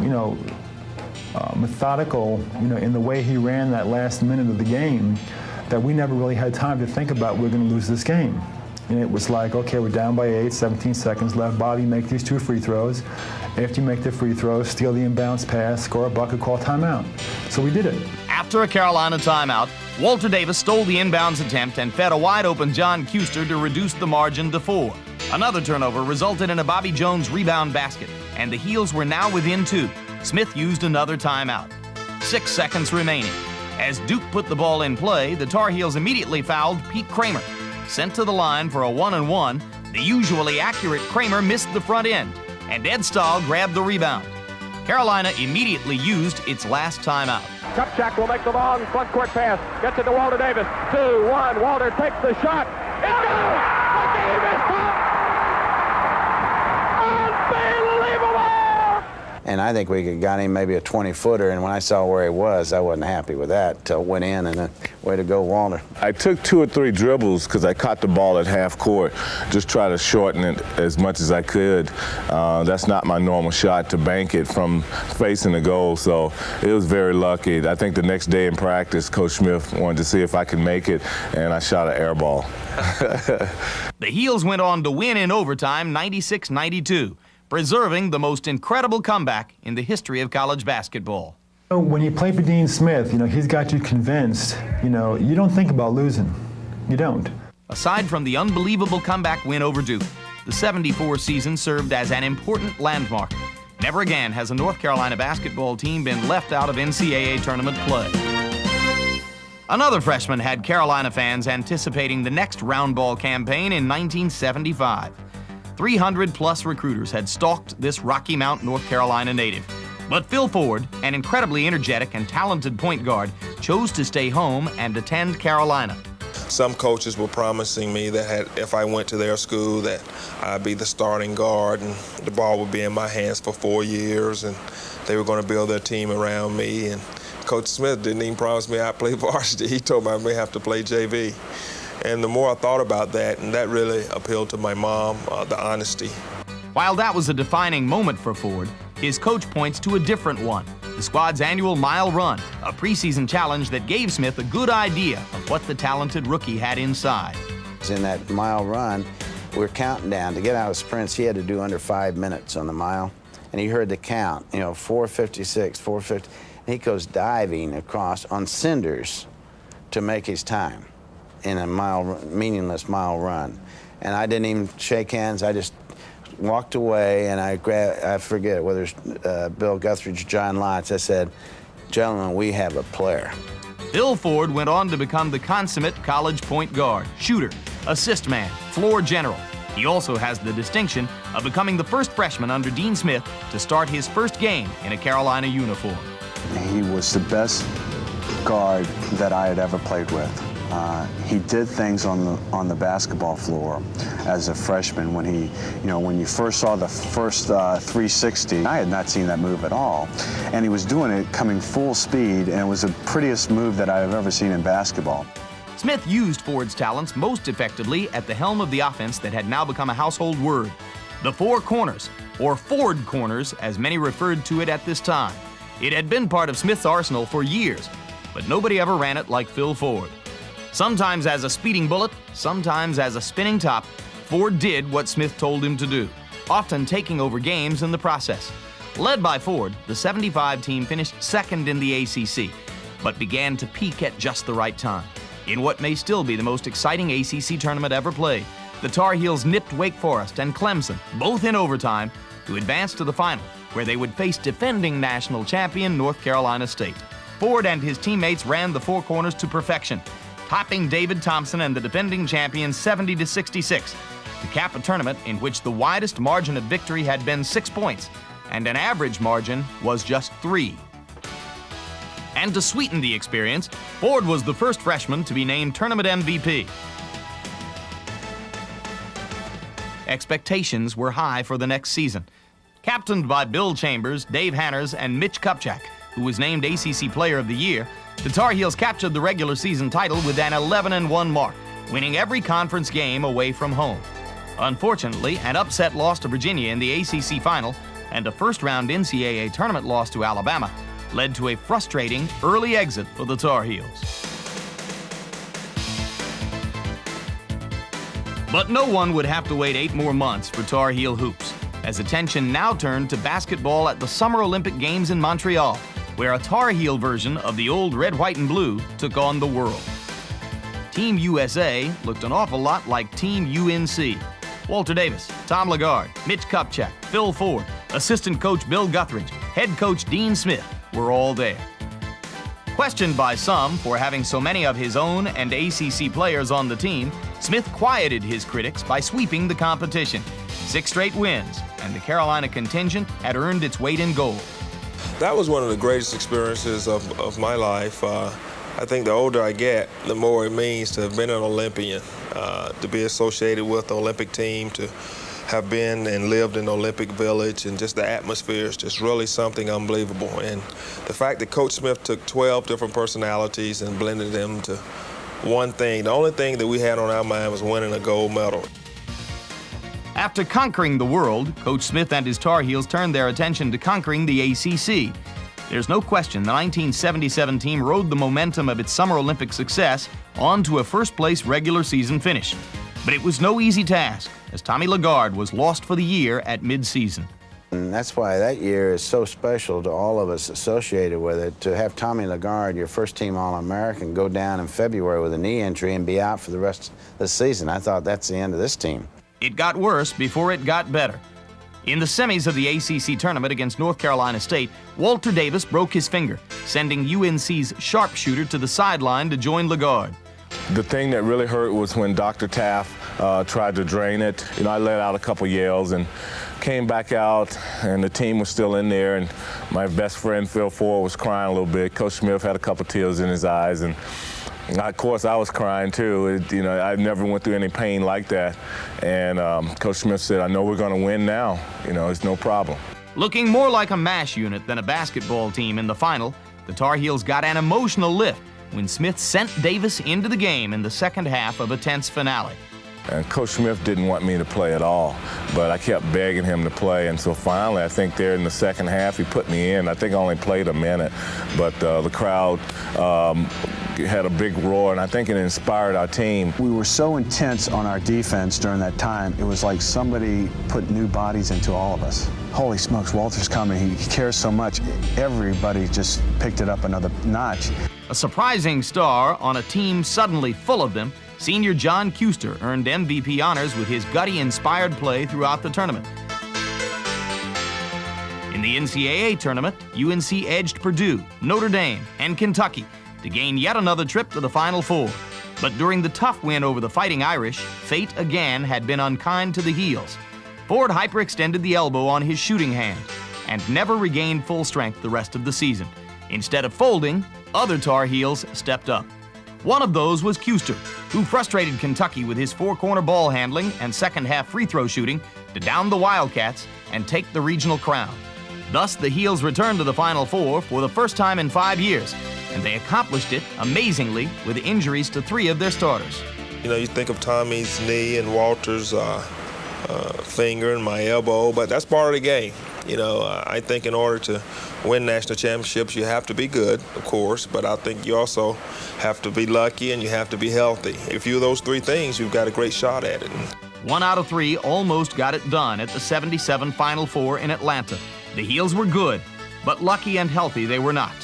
methodical, in the way he ran that last minute of the game, that we never really had time to think about we're going to lose this game. And it was like, okay, we're down by 8, 17 seconds left. Bobby, make these 2 free throws. After you make the free throws, steal the inbounds pass, score a bucket, call timeout. So we did it. After a Carolina timeout, Walter Davis stole the inbounds attempt and fed a wide-open John Kuster to reduce the margin to 4. Another turnover resulted in a Bobby Jones rebound basket, and the Heels were now within 2. Smith used another timeout. 6 seconds remaining. As Duke put the ball in play, the Tar Heels immediately fouled Pete Kramer. Sent to the line for a 1-and-1, the usually accurate Kramer missed the front end, and Ed Stahl grabbed the rebound. Carolina immediately used its last timeout. Kupchak will make the long front court pass. Gets it to Walter Davis. 2-1. Walter takes the shot. It goes! The game is stopped! Unbelievable! And I think we could got him maybe a 20-footer, and when I saw where he was, I wasn't happy with that until it went in, and then way to go, Walter. I took 2 or 3 dribbles because I caught the ball at half court, just try to shorten it as much as I could. That's not my normal shot to bank it from facing the goal, so it was very lucky. I think the next day in practice, Coach Smith wanted to see if I could make it, and I shot an air ball. The Heels went on to win in overtime 96-92. Preserving the most incredible comeback in the history of college basketball. When you play for Dean Smith, he's got you convinced, you don't think about losing. You don't. Aside from the unbelievable comeback win over Duke, the '74 season served as an important landmark. Never again has a North Carolina basketball team been left out of NCAA tournament play. Another freshman had Carolina fans anticipating the next round ball campaign in 1975. 300-plus recruiters had stalked this Rocky Mount, North Carolina native. But Phil Ford, an incredibly energetic and talented point guard, chose to stay home and attend Carolina. some coaches were promising me that if I went to their school that I'd be the starting guard and the ball would be in my hands for 4 years and they were going to build their team around me. And Coach Smith didn't even promise me I'd play varsity. He told me I may have to play JV. And the more I thought about that, and that really appealed to my mom, the honesty. While that was a defining moment for Ford, his coach points to a different one, the squad's annual mile run, a preseason challenge that gave Smith a good idea of what the talented rookie had inside. In that mile run, we were counting down. To get out of sprints, he had to do under 5 minutes on the mile. And he heard the count, 4:56, 4:50. And he goes diving across on cinders to make his time in a meaningless mile run. And I didn't even shake hands. I just walked away, and I forget whether it's Bill Guthridge or John Lotz. I said, "Gentlemen, we have a player." Bill Ford went on to become the consummate college point guard, shooter, assist man, floor general. He also has the distinction of becoming the first freshman under Dean Smith to start his first game in a Carolina uniform. He was the best guard that I had ever played with. He did things on the basketball floor as a freshman when when you first saw the first 360, I had not seen that move at all. And he was doing it coming full speed, and it was the prettiest move that I've ever seen in basketball. Smith used Ford's talents most effectively at the helm of the offense that had now become a household word. The four corners, or Ford corners as many referred to it at this time. It had been part of Smith's arsenal for years, but nobody ever ran it like Phil Ford. Sometimes as a speeding bullet, sometimes as a spinning top, Ford did what Smith told him to do, often taking over games in the process. Led by Ford, the 75 team finished second in the ACC, but began to peak at just the right time. In what may still be the most exciting ACC tournament ever played, the Tar Heels nipped Wake Forest and Clemson, both in overtime, to advance to the final, where they would face defending national champion North Carolina State. Ford and his teammates ran the four corners to perfection, topping David Thompson and the defending champions 70-66, to cap a tournament in which the widest margin of victory had been 6 points, and an average margin was just 3. And to sweeten the experience, Ford was the first freshman to be named tournament MVP. Expectations were high for the next season. Captained by Bill Chambers, Dave Hanners, and Mitch Kupchak, who was named ACC Player of the Year, the Tar Heels captured the regular season title with an 11-1 mark, winning every conference game away from home. Unfortunately, an upset loss to Virginia in the ACC final and a first-round NCAA tournament loss to Alabama led to a frustrating early exit for the Tar Heels. But no one would have to wait 8 more months for Tar Heel hoops, as attention now turned to basketball at the Summer Olympic Games in Montreal, where a Tar Heel version of the old red, white, and blue took on the world. Team USA looked an awful lot like Team UNC. Walter Davis, Tom Lagarde, Mitch Kupchak, Phil Ford, assistant coach Bill Guthridge, head coach Dean Smith were all there. Questioned by some for having so many of his own and ACC players on the team, Smith quieted his critics by sweeping the competition. 6 straight wins, and the Carolina contingent had earned its weight in gold. That was one of the greatest experiences of my life. I think the older I get, the more it means to have been an Olympian, to be associated with the Olympic team, to have been and lived in the Olympic Village, and just the atmosphere is just really something unbelievable. And the fact that Coach Smith took 12 different personalities and blended them to one thing, the only thing that we had on our mind was winning a gold medal. After conquering the world, Coach Smith and his Tar Heels turned their attention to conquering the ACC. There's no question the 1977 team rode the momentum of its Summer Olympic success on to a first-place regular season finish. But it was no easy task, as Tommy Lagarde was lost for the year at mid-season. And that's why that year is so special to all of us associated with it. To have Tommy Lagarde, your first-team All-American, go down in February with a knee injury and be out for the rest of the season, I thought that's the end of this team. It got worse before it got better. In the semis of the ACC tournament against North Carolina State, Walter Davis broke his finger, sending UNC's sharpshooter to the sideline to join Lagarde. The thing that really hurt was when Dr. Taft tried to drain it. I let out a couple yells and came back out, and the team was still in there, and my best friend Phil Ford was crying a little bit. Coach Smith had a couple tears in his eyes, and Of course, I was crying too. I never went through any pain like that. And Coach Smith said, I know we're going to win now. It's no problem. Looking more like a MASH unit than a basketball team in the final, the Tar Heels got an emotional lift when Smith sent Davis into the game in the second half of a tense finale. And Coach Smith didn't want me to play at all, but I kept begging him to play. And so finally, I think there in the second half, he put me in. I think I only played a minute, but the crowd had a big roar, and I think it inspired our team. We were so intense on our defense during that time, it was like somebody put new bodies into all of us. Holy smokes, Walter's coming. He cares so much. Everybody just picked it up another notch. A surprising star on a team suddenly full of them, senior John Kuester earned MVP honors with his gutty-inspired play throughout the tournament. In the NCAA tournament, UNC edged Purdue, Notre Dame, and Kentucky to gain yet another trip to the Final Four. But during the tough win over the Fighting Irish, fate again had been unkind to the Heels. Ford hyperextended the elbow on his shooting hand and never regained full strength the rest of the season. Instead of folding, other Tar Heels stepped up. One of those was Kuester, who frustrated Kentucky with his four-corner ball handling and second-half free throw shooting to down the Wildcats and take the regional crown. Thus, the Heels returned to the Final Four for the first time in 5 years, and they accomplished it amazingly with injuries to 3 of their starters. You think of Tommy's knee and Walter's finger and my elbow, but that's part of the game. I think in order to win national championships, you have to be good, of course, but I think you also have to be lucky and you have to be healthy. If you do those 3 things, you've got a great shot at it. 1 out of 3 almost got it done at the '77 Final Four in Atlanta. The Heels were good, but lucky and healthy they were not.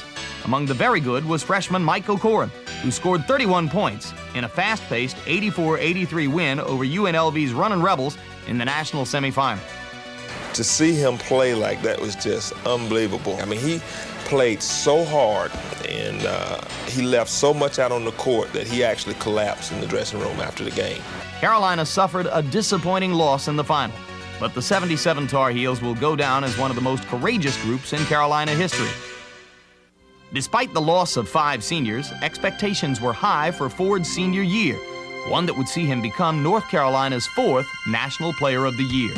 Among the very good was freshman Mike O'Corin, who scored 31 points in a fast-paced 84-83 win over UNLV's Runnin' Rebels in the national semifinal. To see him play like that was just unbelievable. I mean, he played so hard, and he left so much out on the court that he actually collapsed in the dressing room after the game. Carolina suffered a disappointing loss in the final, but the '77 Tar Heels will go down as one of the most courageous groups in Carolina history. Despite the loss of 5 seniors, expectations were high for Ford's senior year, one that would see him become North Carolina's 4th National Player of the Year.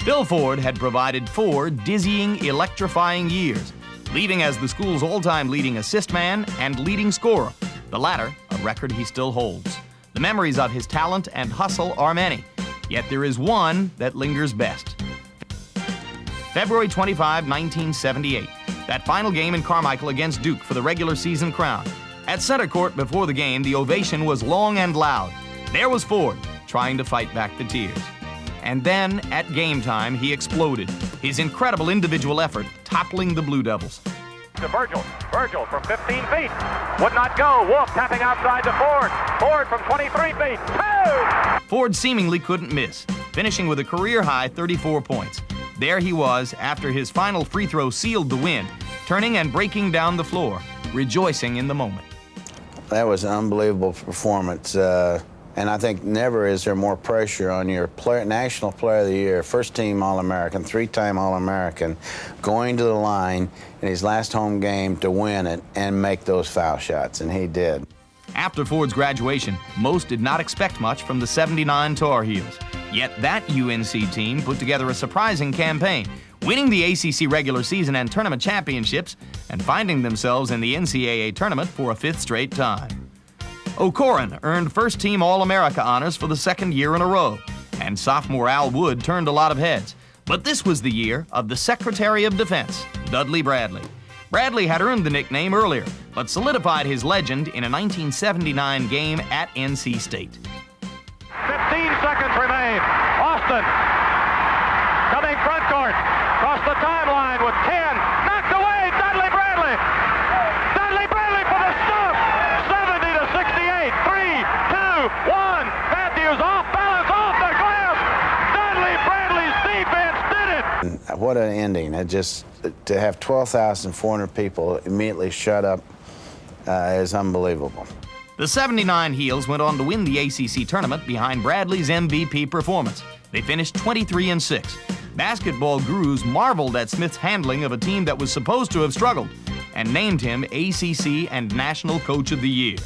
Bill Ford had provided 4 dizzying, electrifying years, leaving as the school's all-time leading assist man and leading scorer, the latter a record he still holds. The memories of his talent and hustle are many, yet there is one that lingers best. February 25, 1978, that final game in Carmichael against Duke for the regular season crown. At center court before the game, the ovation was long and loud. There was Ford, trying to fight back the tears. And then, at game time, he exploded, his incredible individual effort toppling the Blue Devils. To Virgil. Virgil from 15 feet. Would not go. Wolf tapping outside to Ford. Ford from 23 feet. 2! Ford seemingly couldn't miss, finishing with a career-high 34 points. There he was after his final free throw sealed the win, turning and breaking down the floor, rejoicing in the moment. That was an unbelievable performance. And I think never is there more pressure on your National Player of the Year, first-team All-American, 3-time All-American, going to the line in his last home game to win it and make those foul shots, and he did. After Ford's graduation, most did not expect much from the '79 Tar Heels. Yet that UNC team put together a surprising campaign, winning the ACC regular season and tournament championships and finding themselves in the NCAA tournament for a 5th straight time. O'Corin earned first-team All-America honors for the 2nd year in a row, and sophomore Al Wood turned a lot of heads. But this was the year of the Secretary of Defense, Dudley Bradley. Bradley had earned the nickname earlier, but solidified his legend in a 1979 game at NC State. 15 seconds remain. Austin coming front court, across the timeline with 10. Knocked away, Dudley Bradley. Dudley Bradley for the stop. 70-68, 3, 2, 1. Matthews off balance, off the glass. Dudley Bradley's defense did it. What an ending. It just, to have 12,400 people immediately shut up is unbelievable. The '79 Heels went on to win the ACC tournament behind Bradley's MVP performance. They finished 23-6. Basketball gurus marveled at Smith's handling of a team that was supposed to have struggled and named him ACC and National Coach of the Year.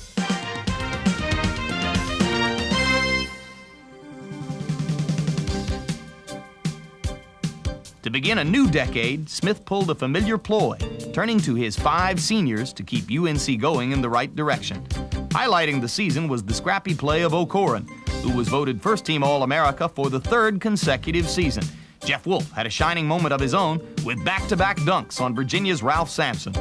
begin a new decade, Smith pulled a familiar ploy, turning to his 5 seniors to keep UNC going in the right direction. Highlighting the season was the scrappy play of O'Corin, who was voted first-team All-America for the 3rd consecutive season. Jeff Wolf had a shining moment of his own with back-to-back dunks on Virginia's Ralph Sampson.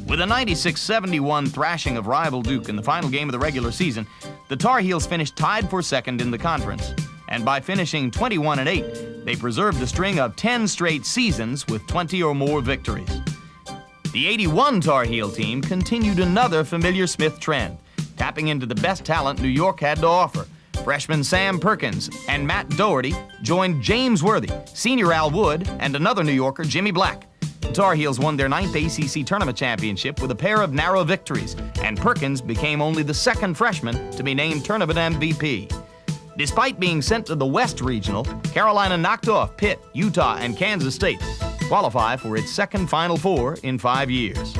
With a 96-71 thrashing of rival Duke in the final game of the regular season, the Tar Heels finished tied for second in the conference. And by finishing 21-8, they preserved a string of 10 straight seasons with 20 or more victories. The 81 Tar Heel team continued another familiar Smith trend, tapping into the best talent New York had to offer. Freshman Sam Perkins and Matt Doherty joined James Worthy, senior Al Wood, and another New Yorker, Jimmy Black. The Tar Heels won their 9th ACC tournament championship with a pair of narrow victories, and Perkins became only the 2nd freshman to be named tournament MVP. Despite being sent to the West Regional, Carolina knocked off Pitt, Utah, and Kansas State to qualify for its 2nd Final Four in 5 years.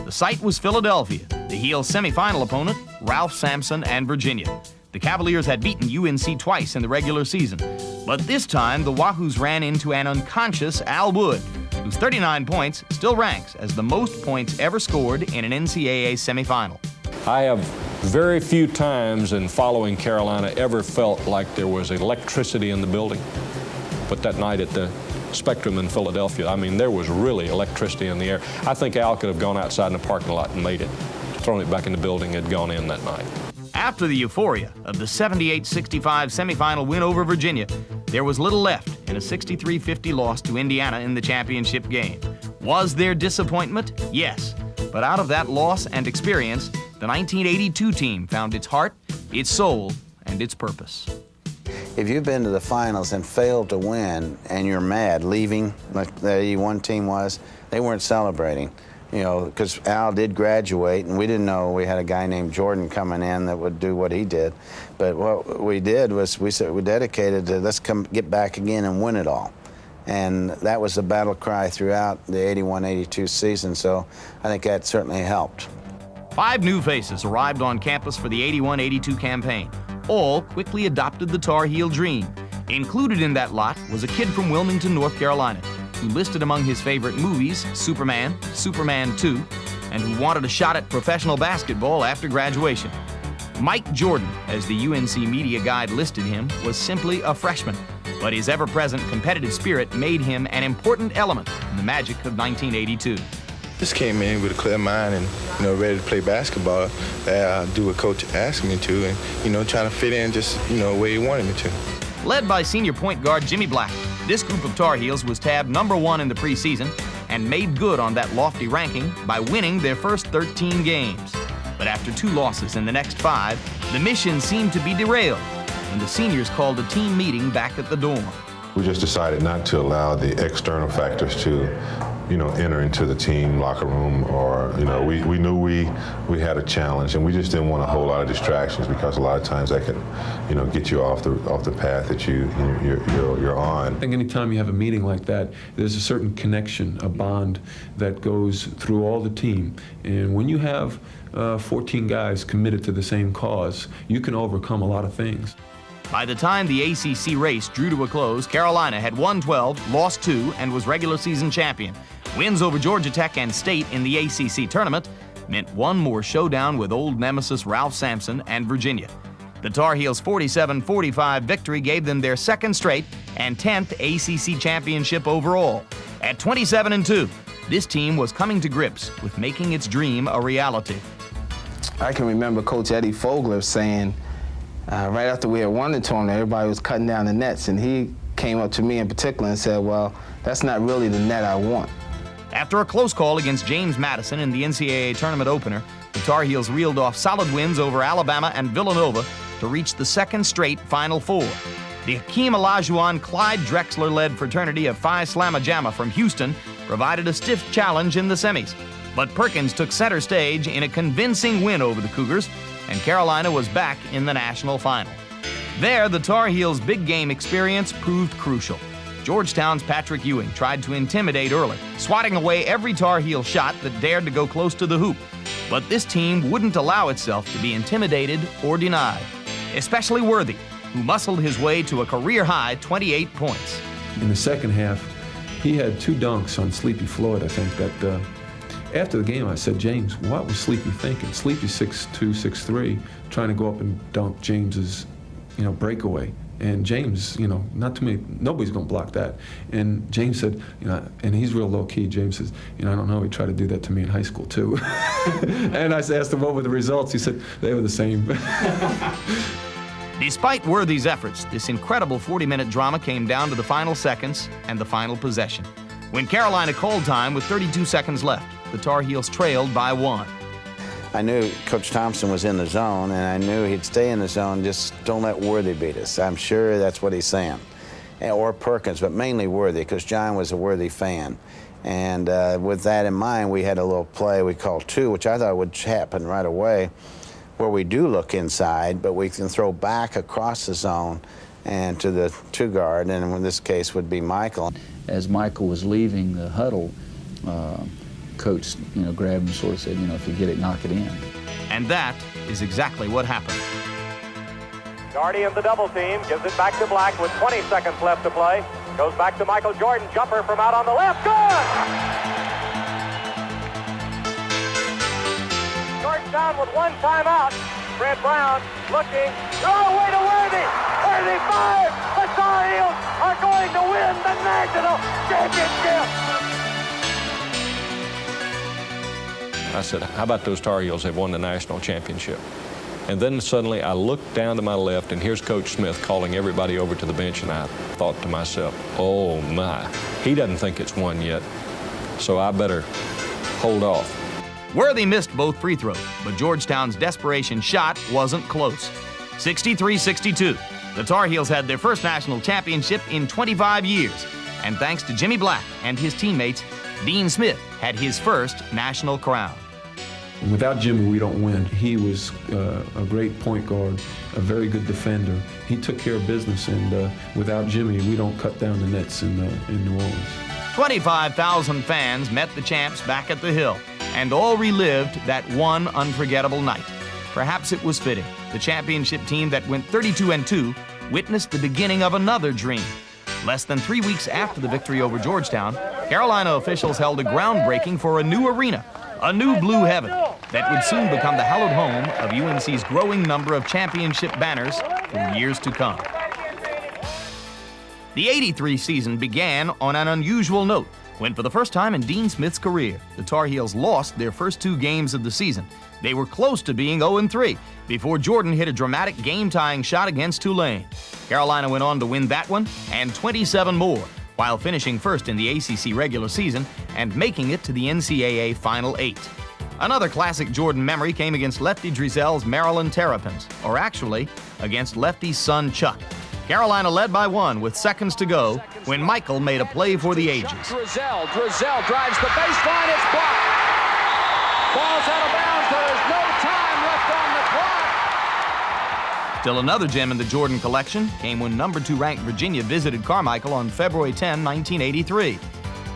The site was Philadelphia, the Heels' semifinal opponent, Ralph Sampson and Virginia. The Cavaliers had beaten UNC twice in the regular season, but this time the Wahoos ran into an unconscious Al Wood, whose 39 points still ranks as the most points ever scored in an NCAA semifinal. I have very few times in following Carolina ever felt like there was electricity in the building. But that night at the Spectrum in Philadelphia, I mean, there was really electricity in the air. I think Al could have gone outside in the parking lot and made it, thrown it back in the building, had gone in that night. After the euphoria of the 78-65 semifinal win over Virginia, there was little left in a 63-50 loss to Indiana in the championship game. Was there disappointment? Yes. But out of that loss and experience, the 1982 team found its heart, its soul, and its purpose. If you've been to the finals and failed to win and you're mad leaving, like the 81 team was, they weren't celebrating. You know, because Al did graduate, and we didn't know we had a guy named Jordan coming in that would do what he did. But what we did was we said we dedicated to let's come get back again and win it all. And that was the battle cry throughout the 81-82 season, so I think that certainly helped. 5 new faces arrived on campus for the 81-82 campaign. All quickly adopted the Tar Heel dream. Included in that lot was a kid from Wilmington, North Carolina, who listed among his favorite movies Superman, Superman 2, and who wanted a shot at professional basketball after graduation. Mike Jordan, as the UNC media guide listed him, was simply a freshman, but his ever-present competitive spirit made him an important element in the magic of 1982. Just came in with a clear mind and, ready to play basketball. Do what coach asked me to and, trying to fit in just, where he wanted me to. Led by senior point guard Jimmy Black, this group of Tar Heels was tabbed #1 in the preseason and made good on that lofty ranking by winning their first 13 games. But after 2 losses in the next 5, the mission seemed to be derailed when the seniors called a team meeting back at the dorm. We just decided not to allow the external factors to, enter into the team locker room, or, we knew we had a challenge, and we just didn't want a whole lot of distractions, because a lot of times that can, get you off the path that you're on. I think anytime you have a meeting like that, there's a certain connection, a bond that goes through all the team, and when you have 14 guys committed to the same cause, you can overcome a lot of things. By the time the ACC race drew to a close, Carolina had won 12, lost 2, and was regular season champion. Wins over Georgia Tech and State in the ACC tournament meant one more showdown with old nemesis Ralph Sampson and Virginia. The Tar Heels' 47-45 victory gave them their 2nd straight and 10th ACC championship overall. At 27-2, this team was coming to grips with making its dream a reality. I can remember Coach Eddie Fogler saying, right after we had won the tournament, everybody was cutting down the nets, and he came up to me in particular and said, well, that's not really the net I want. After a close call against James Madison in the NCAA tournament opener, the Tar Heels reeled off solid wins over Alabama and Villanova to reach the 2nd straight Final Four. The Hakeem Olajuwon Clyde Drexler-led fraternity of Phi Slamma Jamma from Houston provided a stiff challenge in the semis. But Perkins took center stage in a convincing win over the Cougars, and Carolina was back in the national final. There, the Tar Heels' big game experience proved crucial. Georgetown's Patrick Ewing tried to intimidate early, swatting away every Tar Heel shot that dared to go close to the hoop. But this team wouldn't allow itself to be intimidated or denied, especially Worthy, who muscled his way to a career-high 28 points. In the second half, he had 2 dunks on Sleepy Floyd, I think, that after the game I said, James, what was Sleepy thinking? Sleepy's 6'2", 6'3", trying to go up and dunk James's, breakaway. And James, nobody's going to block that. And James said, and he's real low-key. James says, I don't know, he tried to do that to me in high school, too. And I asked him what were the results. He said, they were the same. Despite Worthy's efforts, this incredible 40-minute drama came down to the final seconds and the final possession. When Carolina called time with 32 seconds left, the Tar Heels trailed by 1. I knew Coach Thompson was in the zone, and I knew he'd stay in the zone, just don't let Worthy beat us. I'm sure that's what he's saying. Or Perkins, but mainly Worthy, because John was a Worthy fan. And with that in mind, we had a little play we called 2, which I thought would happen right away, where we do look inside, but we can throw back across the zone and to the 2 guard, and in this case would be Michael. As Michael was leaving the huddle, Coach, grabbed him and sort of said, if you get it, knock it in. And that is exactly what happened. Guardian the double team, gives it back to Black with 20 seconds left to play. Goes back to Michael Jordan, jumper from out on the left, good! Georgetown with 1 timeout. Fred Brown looking, throw away to Worthy! Worthy 5! The Tar Heels are going to win the national championship! I said, how about those Tar Heels have won the national championship? And then suddenly I looked down to my left, and here's Coach Smith calling everybody over to the bench, and I thought to myself, oh my, he doesn't think it's won yet, so I better hold off. Worthy missed both free throws, but Georgetown's desperation shot wasn't close. 63-62. The Tar Heels had their first national championship in 25 years, and thanks to Jimmy Black and his teammates, Dean Smith had his first national crown. Without Jimmy, we don't win. He was a great point guard, a very good defender. He took care of business, and without Jimmy, we don't cut down the nets in New Orleans. 25,000 fans met the champs back at the Hill, and all relived that one unforgettable night. Perhaps it was fitting. The championship team that went 32-2 witnessed the beginning of another dream. Less than 3 weeks after the victory over Georgetown, Carolina officials held a groundbreaking for a new arena, a new blue heaven that would soon become the hallowed home of UNC's growing number of championship banners for years to come. The '83 season began on an unusual note when, for the first time in Dean Smith's career, the Tar Heels lost their first 2 games of the season. They were close to being 0-3 before Jordan hit a dramatic game-tying shot against Tulane. Carolina went on to win that one and 27 more, while finishing first in the ACC regular season and making it to the NCAA Final 8. Another classic Jordan memory came against Lefty Drizel's Maryland Terrapins, or actually, against Lefty's son Chuck. Carolina led by 1 with seconds to go when Michael made a play for the ages. Drizel drives the baseline, it's blocked. Ball's out of bounds, there's no time left on the clock. Still another gem in the Jordan collection came when number 2 ranked Virginia visited Carmichael on February 10, 1983.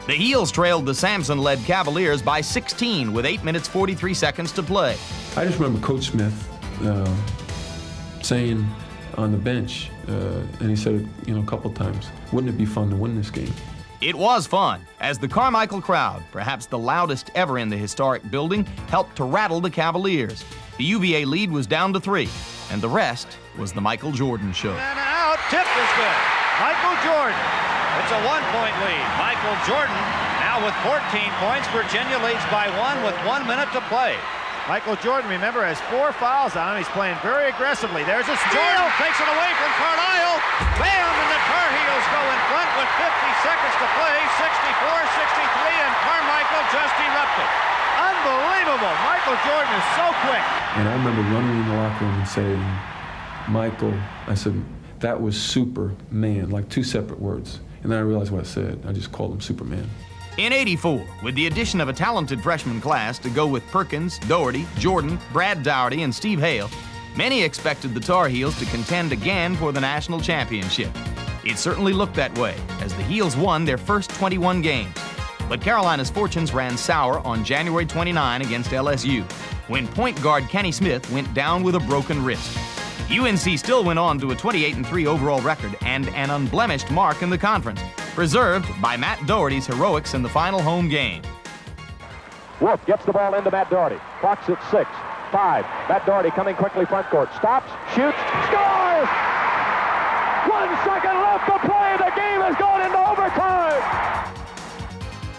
The Heels trailed the Sampson-led Cavaliers by 16 with 8 minutes 43 seconds to play. I just remember Coach Smith saying on the bench, and he said it a couple times, wouldn't it be fun to win this game? It was fun, as the Carmichael crowd, perhaps the loudest ever in the historic building, helped to rattle the Cavaliers. The UVA lead was down to 3, and the rest was the Michael Jordan show. And out, tip is good. Michael Jordan. It's a 1-point lead. Michael Jordan now with 14 points. Virginia leads by 1 with 1 minute to play. Michael Jordan, remember, has 4 fouls on him. He's playing very aggressively. There's a steal. Jordan takes it away from Carlisle. Bam! And the Tar Heels go in front with 50 seconds to play. 64-63, and Carmichael just erupted. Unbelievable. Michael Jordan is so quick. And I remember running in the locker room and saying, Michael, I said, that was Superman, like 2 separate words. And then I realized what I said. I just called him Superman. In '84, with the addition of a talented freshman class to go with Perkins, Doherty, Jordan, Brad Dougherty, and Steve Hale, many expected the Tar Heels to contend again for the national championship. It certainly looked that way, as the Heels won their first 21 games. But Carolina's fortunes ran sour on January 29 against LSU, when point guard Kenny Smith went down with a broken wrist. UNC still went on to a 28-3 overall record and an unblemished mark in the conference, preserved by Matt Doherty's heroics in the final home game. Wolf gets the ball into Matt Doherty. Clock's at 6, 5. Matt Doherty coming quickly front court. Stops, shoots, scores! 1 second left to play. The game has gone into overtime.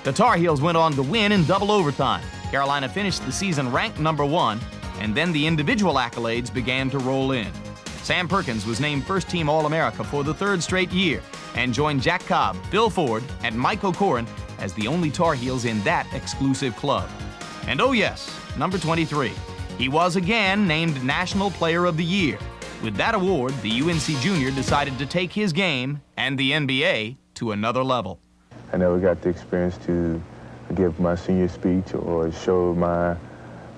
The Tar Heels went on to win in double overtime. Carolina finished the season ranked number 1, and then the individual accolades began to roll in. Sam Perkins was named first-team All-America for the 3rd straight year and joined Jack Cobb, Bill Ford, and Mike O'Koren as the only Tar Heels in that exclusive club. And oh yes, number 23. He was again named National Player of the Year. With that award, the UNC junior decided to take his game and the NBA to another level. I never got the experience to give my senior speech or show my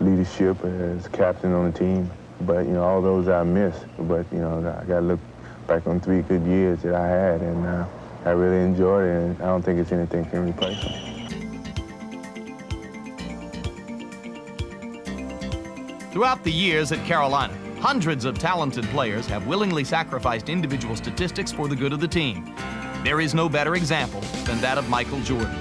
leadership as captain on the team. But, all those I missed. But, I got to look back on 3 good years that I had, and I really enjoyed it, and I don't think it's anything can replace it. Throughout the years at Carolina, hundreds of talented players have willingly sacrificed individual statistics for the good of the team. There is no better example than that of Michael Jordan.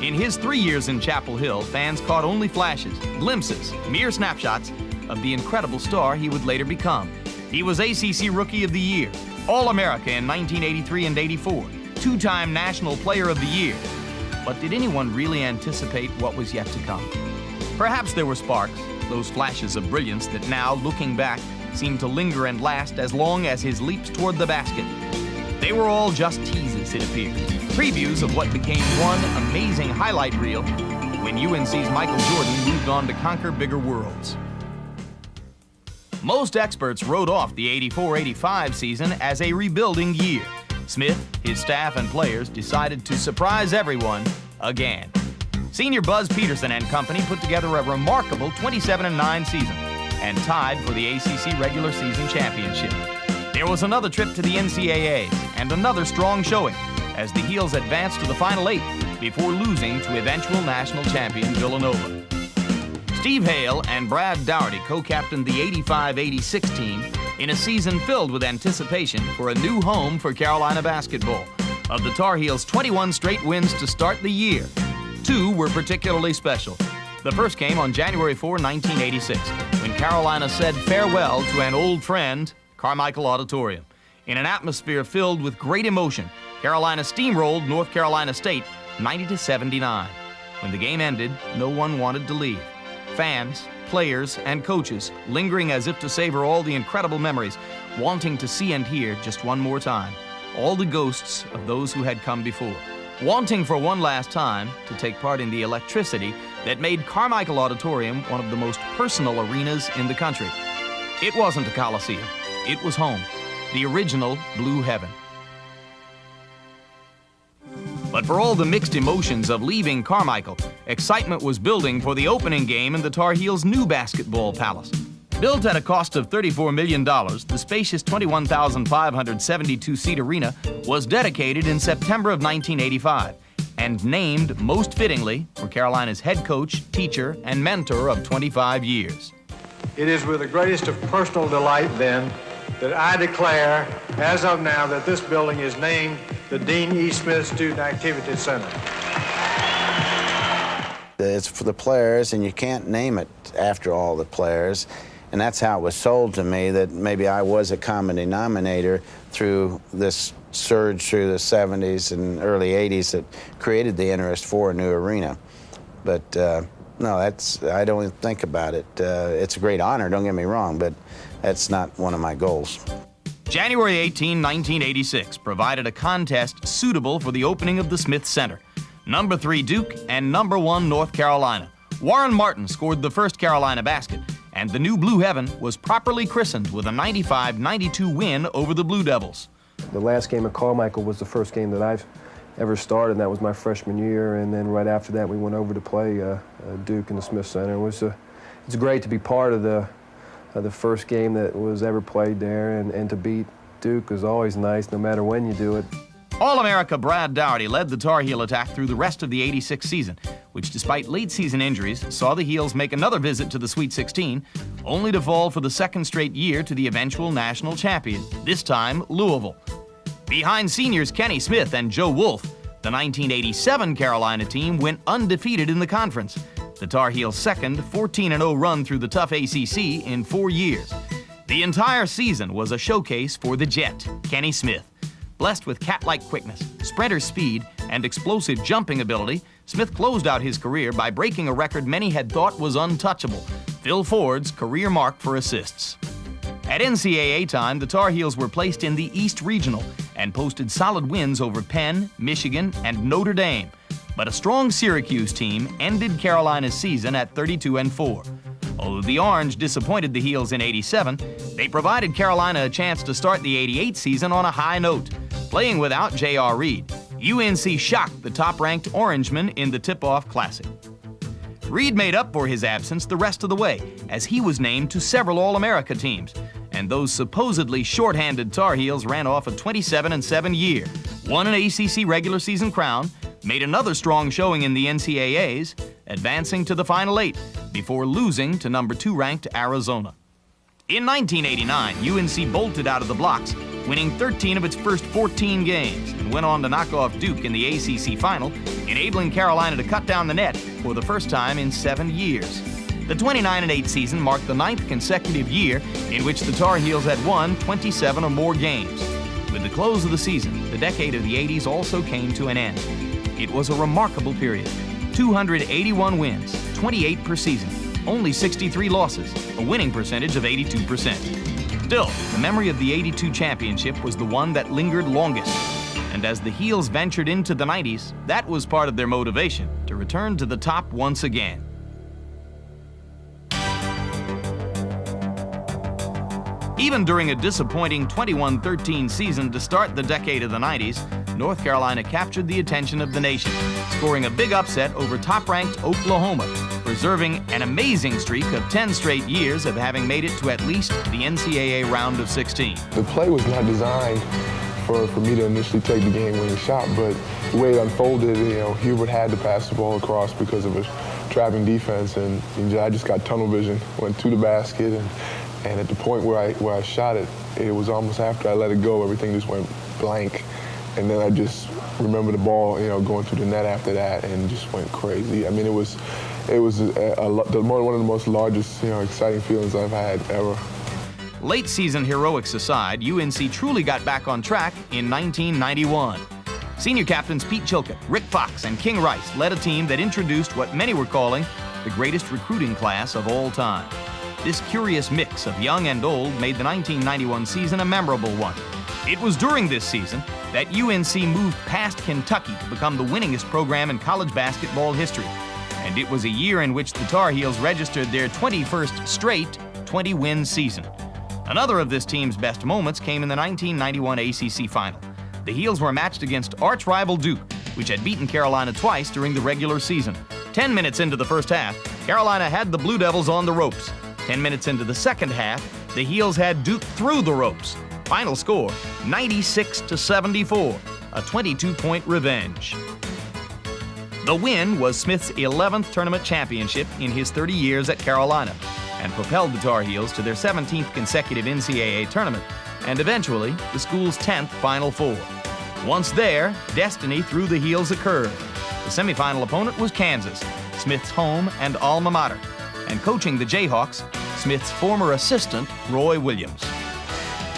In his 3 years in Chapel Hill, fans caught only flashes, glimpses, mere snapshots of the incredible star he would later become. He was ACC Rookie of the Year, All-America in 1983 and 84, 2-time National Player of the Year. But did anyone really anticipate what was yet to come? Perhaps there were sparks, those flashes of brilliance that now, looking back, seem to linger and last as long as his leaps toward the basket. They were all just teases, it appears, previews of what became one amazing highlight reel when UNC's Michael Jordan moved on to conquer bigger worlds. Most experts wrote off the 84-85 season as a rebuilding year. Smith, his staff, and players decided to surprise everyone again. Senior Buzz Peterson and company put together a remarkable 27-9 season and tied for the ACC regular season championship. There was another trip to the NCAAs and another strong showing as the Heels advanced to the Final 8 before losing to eventual national champion Villanova. Steve Hale and Brad Dougherty co-captained the 85-86 team in a season filled with anticipation for a new home for Carolina basketball. Of the Tar Heels' 21 straight wins to start the year, 2 were particularly special. The first came on January 4, 1986, when Carolina said farewell to an old friend, Carmichael Auditorium. In an atmosphere filled with great emotion, Carolina steamrolled North Carolina State 90-79. When the game ended, no one wanted to leave. Fans, players, and coaches lingering as if to savor all the incredible memories, wanting to see and hear just one more time all the ghosts of those who had come before, wanting for one last time to take part in the electricity that made Carmichael Auditorium one of the most personal arenas in the country. It wasn't a Coliseum. It was home, the original Blue Heaven. But for all the mixed emotions of leaving Carmichael, excitement was building for the opening game in the Tar Heels' new basketball palace. Built at a cost of $34 million, the spacious 21,572-seat arena was dedicated in September of 1985 and named, most fittingly, for Carolina's head coach, teacher, and mentor of 25 years. It is with the greatest of personal delight, then, that I declare, as of now, that this building is named the Dean E. Smith Student Activity Center. It's for the players, and you can't name it after all the players. And that's how it was sold to me, that maybe I was a common denominator through this surge through the 70s and early 80s that created the interest for a new arena. But no, I don't even think about it. It's a great honor, don't get me wrong, but that's not one of my goals. January 18, 1986 provided a contest suitable for the opening of the Smith Center. Number 3 Duke and number 1 North Carolina. Warren Martin scored the first Carolina basket, and the new Blue Heaven was properly christened with a 95-92 win over the Blue Devils. The last game at Carmichael was the first game that I've ever started, and that was my freshman year, and then right after that we went over to play Duke in the Smith Center. It's great to be part of the first game that was ever played there, and to beat Duke is always nice, no matter when you do it. All-America Brad Dougherty led the Tar Heel attack through the rest of the '86 season, which despite late-season injuries saw the Heels make another visit to the Sweet 16, only to fall for the second straight year to the eventual national champion, this time Louisville. Behind seniors Kenny Smith and Joe Wolf, The 1987 Carolina team went undefeated in the conference. The Tar Heels' second 14-0 run through the tough ACC in 4 years. The entire season was a showcase for the Jet, Kenny Smith. Blessed with cat-like quickness, sprinter speed, and explosive jumping ability, Smith closed out his career by breaking a record many had thought was untouchable, Phil Ford's career mark for assists. At NCAA time, the Tar Heels were placed in the East Regional and posted solid wins over Penn, Michigan, and Notre Dame. But a strong Syracuse team ended Carolina's season at 32-4. Although the Orange disappointed the Heels in '87, they provided Carolina a chance to start the '88 season on a high note. Playing without J.R. Reed, UNC shocked the top-ranked Orangemen in the Tip-Off Classic. Reed made up for his absence the rest of the way, as he was named to several All-America teams, and those supposedly shorthanded Tar Heels ran off a 27-7 year, won an ACC regular season crown, made another strong showing in the NCAAs, advancing to the Final Eight before losing to number 2 ranked Arizona. In 1989, UNC bolted out of the blocks, winning 13 of its first 14 games, and went on to knock off Duke in the ACC final, enabling Carolina to cut down the net for the first time in 7 years. The 29-8 season marked the 9th consecutive year in which the Tar Heels had won 27 or more games. With the close of the season, the decade of the 80s also came to an end. It was a remarkable period. 281 wins, 28 per season, only 63 losses, a winning percentage of 82%. Still, the memory of the '82 championship was the one that lingered longest. And as the Heels ventured into the 90s, that was part of their motivation to return to the top once again. Even during a disappointing 21-13 season to start the decade of the 90s, North Carolina captured the attention of the nation, scoring a big upset over top-ranked Oklahoma, preserving an amazing streak of 10 straight years of having made it to at least the NCAA round of 16. The play was not designed for me to initially take the game-winning shot, but the way it unfolded, Hubert had to pass the ball across because of a trapping defense, and I just got tunnel vision, went to the basket, and at the point where I shot it, it was almost after I let it go, everything just went blank. And then I just remember the ball, going through the net after that, and just went crazy. I mean, it was one of the most largest, exciting feelings I've had ever. Late season heroics aside, UNC truly got back on track in 1991. Senior captains Pete Chilcutt, Rick Fox, and King Rice led a team that introduced what many were calling the greatest recruiting class of all time. This curious mix of young and old made the 1991 season a memorable one. It was during this season that UNC moved past Kentucky to become the winningest program in college basketball history. And it was a year in which the Tar Heels registered their 21st straight 20-win season. Another of this team's best moments came in the 1991 ACC final. The Heels were matched against arch-rival Duke, which had beaten Carolina twice during the regular season. 10 minutes into the first half, Carolina had the Blue Devils on the ropes. 10 minutes into the second half, the Heels had Duke through the ropes. Final score, 96-74, a 22-point revenge. The win was Smith's 11th tournament championship in his 30 years at Carolina, and propelled the Tar Heels to their 17th consecutive NCAA tournament, and eventually the school's 10th Final Four. Once there, destiny threw the Heels a curve. The semifinal opponent was Kansas, Smith's home and alma mater, and coaching the Jayhawks, Smith's former assistant, Roy Williams.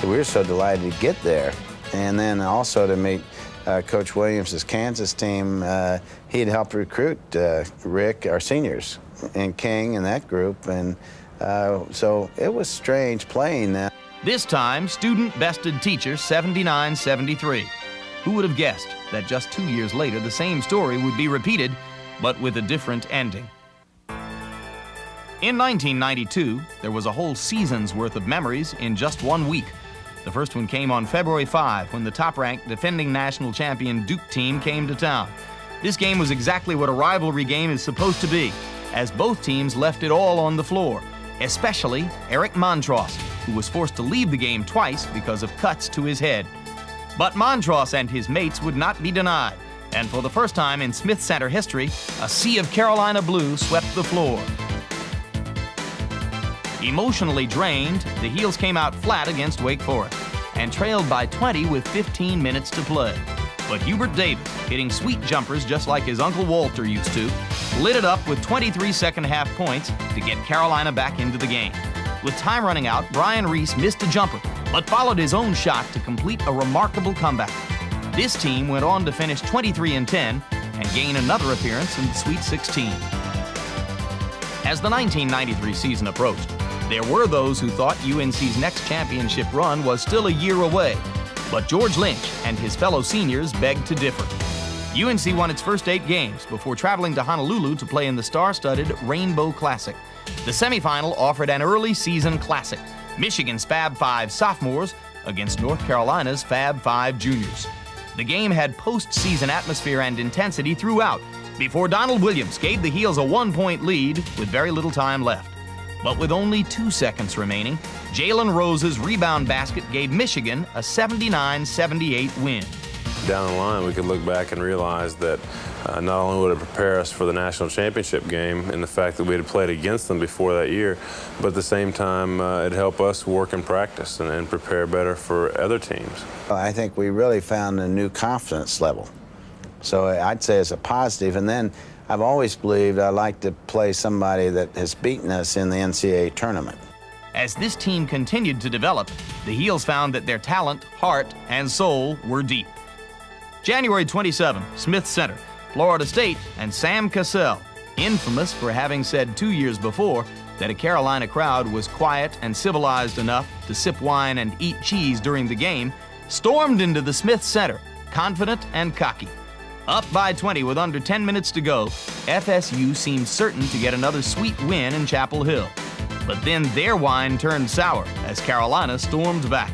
We were so delighted to get there, and then also to meet Coach Williams' Kansas team. He'd helped recruit Rick, our seniors, and King and that group, and so it was strange playing that. This time, student bested teacher 79-73. Who would have guessed that just 2 years later the same story would be repeated, but with a different ending? In 1992, there was a whole season's worth of memories in just 1 week. The first one came on February 5 when the top-ranked defending national champion Duke team came to town. This game was exactly what a rivalry game is supposed to be, as both teams left it all on the floor, especially Eric Montross, who was forced to leave the game twice because of cuts to his head. But Montross and his mates would not be denied, and for the first time in Smith Center history, a sea of Carolina blue swept the floor. Emotionally drained, the Heels came out flat against Wake Forest and trailed by 20 with 15 minutes to play. But Hubert Davis, hitting sweet jumpers just like his Uncle Walter used to, lit it up with 23 second-half points to get Carolina back into the game. With time running out, Brian Reese missed a jumper, but followed his own shot to complete a remarkable comeback. This team went on to finish 23-10 and gain another appearance in the Sweet 16. As the 1993 season approached, there were those who thought UNC's next championship run was still a year away, but George Lynch and his fellow seniors begged to differ. UNC won its first 8 games before traveling to Honolulu to play in the star-studded Rainbow Classic. The semifinal offered an early season classic, Michigan's Fab Five sophomores against North Carolina's Fab Five juniors. The game had postseason atmosphere and intensity throughout before Donald Williams gave the Heels a 1-point lead with very little time left. But with only 2 seconds remaining, Jalen Rose's rebound basket gave Michigan a 79-78 win. Down the line, we could look back and realize that not only would it prepare us for the national championship game and the fact that we had played against them before that year, but at the same time, it'd help us work and practice and prepare better for other teams. I think we really found a new confidence level. So I'd say it's a positive. And then I've always believed I like to play somebody that has beaten us in the NCAA tournament. As this team continued to develop, the Heels found that their talent, heart, and soul were deep. January 27, Smith Center, Florida State, and Sam Cassell, infamous for having said 2 years before that a Carolina crowd was quiet and civilized enough to sip wine and eat cheese during the game, stormed into the Smith Center, confident and cocky. Up by 20 with under 10 minutes to go, FSU seemed certain to get another sweet win in Chapel Hill. But then their wine turned sour as Carolina stormed back.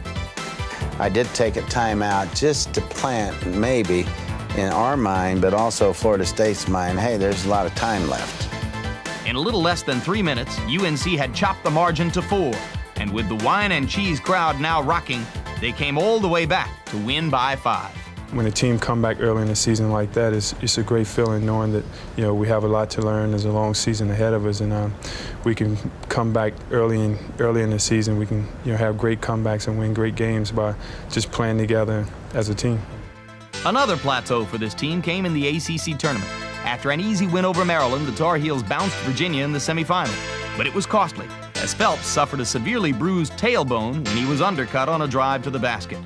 I did take a timeout just to plant, maybe, in our mind, but also Florida State's mind, hey, there's a lot of time left. In a little less than 3 minutes, UNC had chopped the margin to 4, and with the wine and cheese crowd now rocking, they came all the way back to win by 5. When a team come back early in the season like that, it's a great feeling knowing that we have a lot to learn. There's a long season ahead of us, and we can come back early in the season. We can have great comebacks and win great games by just playing together as a team. Another plateau for this team came in the ACC tournament. After an easy win over Maryland, the Tar Heels bounced Virginia in the semifinal, but it was costly as Phelps suffered a severely bruised tailbone when he was undercut on a drive to the basket.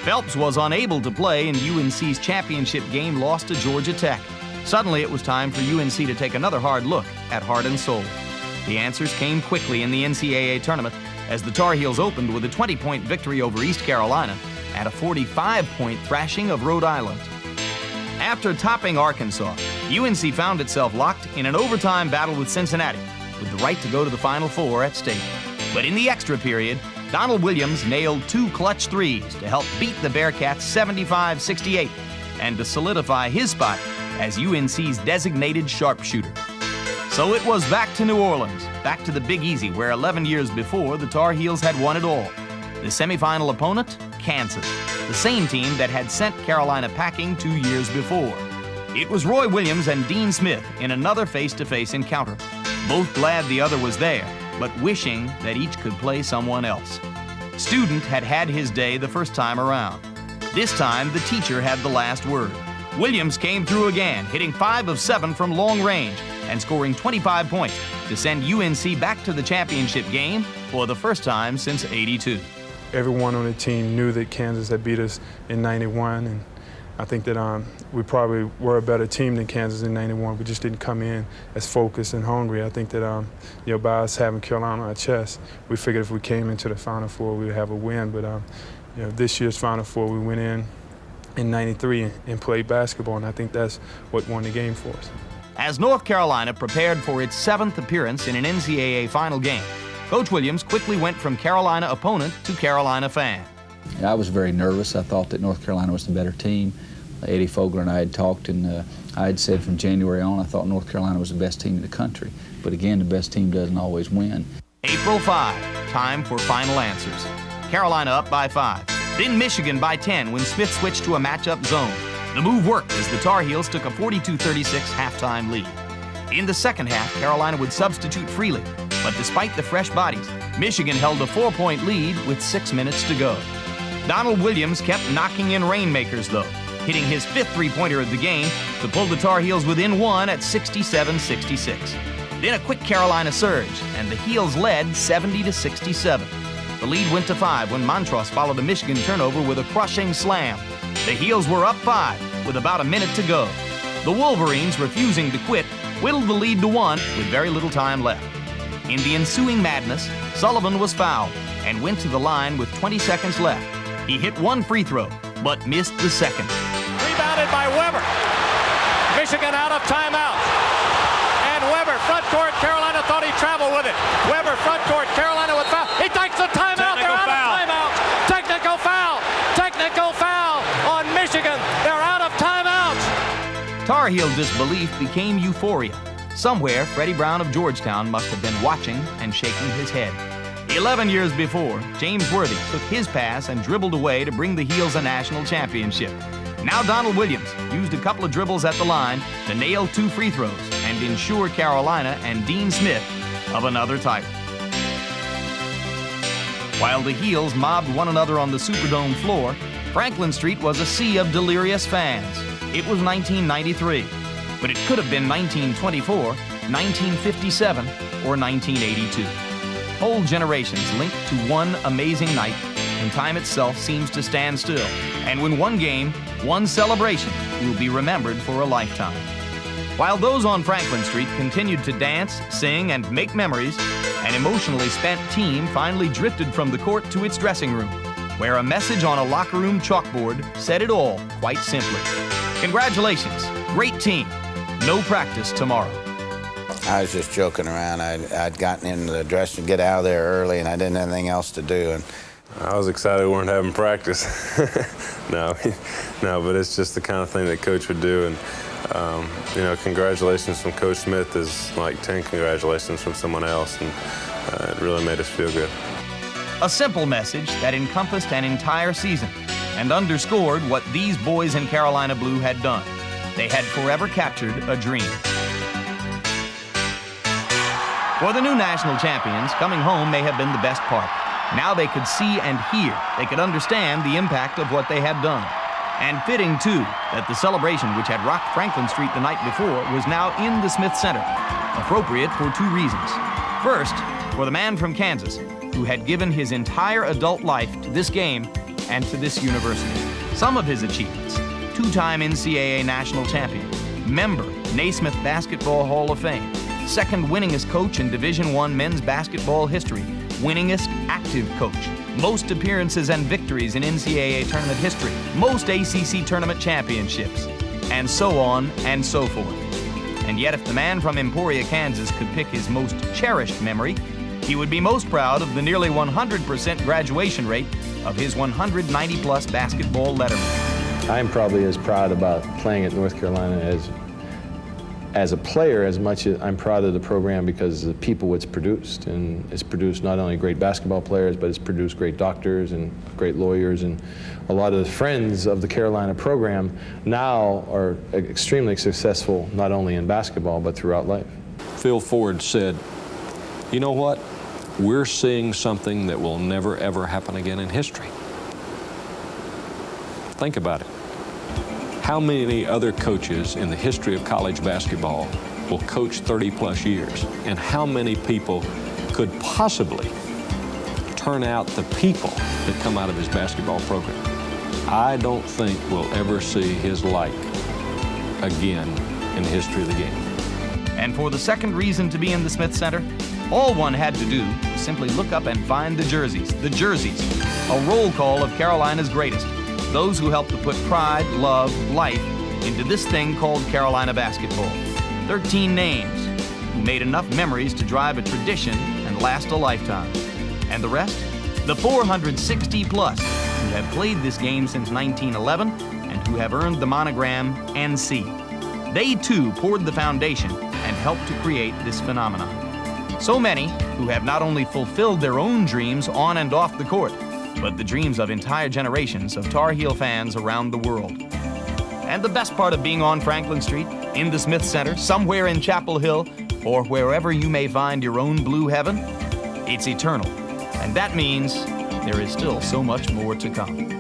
Phelps was unable to play in UNC's championship game lost to Georgia Tech. Suddenly, it was time for UNC to take another hard look at heart and soul. The answers came quickly in the NCAA tournament as the Tar Heels opened with a 20-point victory over East Carolina and a 45-point thrashing of Rhode Island. After topping Arkansas, UNC found itself locked in an overtime battle with Cincinnati, with the right to go to the Final Four at stake. But in the extra period, Donald Williams nailed 2 clutch threes to help beat the Bearcats 75-68 and to solidify his spot as UNC's designated sharpshooter. So it was back to New Orleans, back to the Big Easy, where 11 years before the Tar Heels had won it all. The semifinal opponent, Kansas, the same team that had sent Carolina packing 2 years before. It was Roy Williams and Dean Smith in another face-to-face encounter, both glad the other was there, but wishing that each could play someone else. Student had had his day the first time around. This time, the teacher had the last word. Williams came through again, hitting 5 of 7 from long range and scoring 25 points to send UNC back to the championship game for the first time since '82. Everyone on the team knew that Kansas had beat us in '91, and I think that we probably were a better team than Kansas in '91. We just didn't come in as focused and hungry. I think that by us having Carolina on our chest, we figured if we came into the Final Four, we would have a win. But this year's Final Four, we went in '93 and played basketball, and I think that's what won the game for us. As North Carolina prepared for its 7th appearance in an NCAA final game, Coach Williams quickly went from Carolina opponent to Carolina fan. I was very nervous. I thought that North Carolina was the better team. Eddie Fogler and I had talked, and I had said from January on I thought North Carolina was the best team in the country. But again, the best team doesn't always win. April 5, time for final answers. Carolina up by 5. Then Michigan by 10 when Smith switched to a matchup zone. The move worked as the Tar Heels took a 42-36 halftime lead. In the second half, Carolina would substitute freely, but despite the fresh bodies, Michigan held a 4-point lead with 6 minutes to go. Donald Williams kept knocking in rainmakers, though. hitting his 5th three-pointer of the game to pull the Tar Heels within 1 at 67-66. Then a quick Carolina surge, and the Heels led 70-67. The lead went to 5 when Montross followed a Michigan turnover with a crushing slam. The Heels were up 5 with about a minute to go. The Wolverines, refusing to quit, whittled the lead to 1 with very little time left. In the ensuing madness, Sullivan was fouled and went to the line with 20 seconds left. He hit 1 free throw, but missed the second. Rebounded by Weber. Michigan out of timeout. And Weber, front court, Carolina thought he'd travel with it. Weber, front court, Carolina with foul. He takes the timeout. They're out of timeout. Technical foul. Technical foul on Michigan. They're out of timeout. Tar Heel disbelief became euphoria. Somewhere, Freddie Brown of Georgetown must have been watching and shaking his head. 11 years before, James Worthy took his pass and dribbled away to bring the Heels a national championship. Now Donald Williams used a couple of dribbles at the line to nail 2 free throws and ensure Carolina and Dean Smith of another title. While the Heels mobbed one another on the Superdome floor, Franklin Street was a sea of delirious fans. It was 1993, but it could have been 1924, 1957, or 1982. Whole generations linked to one amazing night when time itself seems to stand still, and when one game, one celebration will be remembered for a lifetime. While those on Franklin Street continued to dance, sing, and make memories, an emotionally spent team finally drifted from the court to its dressing room, where a message on a locker room chalkboard said it all quite simply. Congratulations, great team. No practice tomorrow. I was just joking around. I'd gotten into the dressing, get out of there early, and I didn't have anything else to do. And I was excited we weren't having practice. No, but it's just the kind of thing that Coach would do. And, congratulations from Coach Smith is like 10 congratulations from someone else. And it really made us feel good. A simple message that encompassed an entire season and underscored what these boys in Carolina Blue had done. They had forever captured a dream. For the new national champions, coming home may have been the best part. Now they could see and hear. They could understand the impact of what they had done. And fitting, too, that the celebration which had rocked Franklin Street the night before was now in the Smith Center. Appropriate for 2 reasons. First, for the man from Kansas, who had given his entire adult life to this game and to this university. Some of his achievements: 2-time NCAA national champion, member Naismith Basketball Hall of Fame, 2nd winningest coach in Division I men's basketball history, winningest active coach, most appearances and victories in NCAA tournament history, most ACC tournament championships, and so on and so forth. And yet, if the man from Emporia, Kansas could pick his most cherished memory, he would be most proud of the nearly 100% graduation rate of his 190-plus basketball letterman. I'm probably as proud about playing at North Carolina as a player as much as I'm proud of the program because of the people it's produced. And it's produced not only great basketball players, but it's produced great doctors and great lawyers. And a lot of the friends of the Carolina program now are extremely successful, not only in basketball, but throughout life. Phil Ford said, you know what? We're seeing something that will never, ever happen again in history. Think about it. How many other coaches in the history of college basketball will coach 30-plus years? And how many people could possibly turn out the people that come out of his basketball program? I don't think we'll ever see his like again in the history of the game. And for the second reason to be in the Smith Center, all one had to do was simply look up and find the jerseys, a roll call of Carolina's greatest, those who helped to put pride, love, life into this thing called Carolina basketball. 13 names who made enough memories to drive a tradition and last a lifetime. And the rest? The 460 plus who have played this game since 1911 and who have earned the monogram NC. They too poured the foundation and helped to create this phenomenon. So many who have not only fulfilled their own dreams on and off the court, but the dreams of entire generations of Tar Heel fans around the world. And the best part of being on Franklin Street, in the Smith Center, somewhere in Chapel Hill, or wherever you may find your own blue heaven, it's eternal. And that means there is still so much more to come.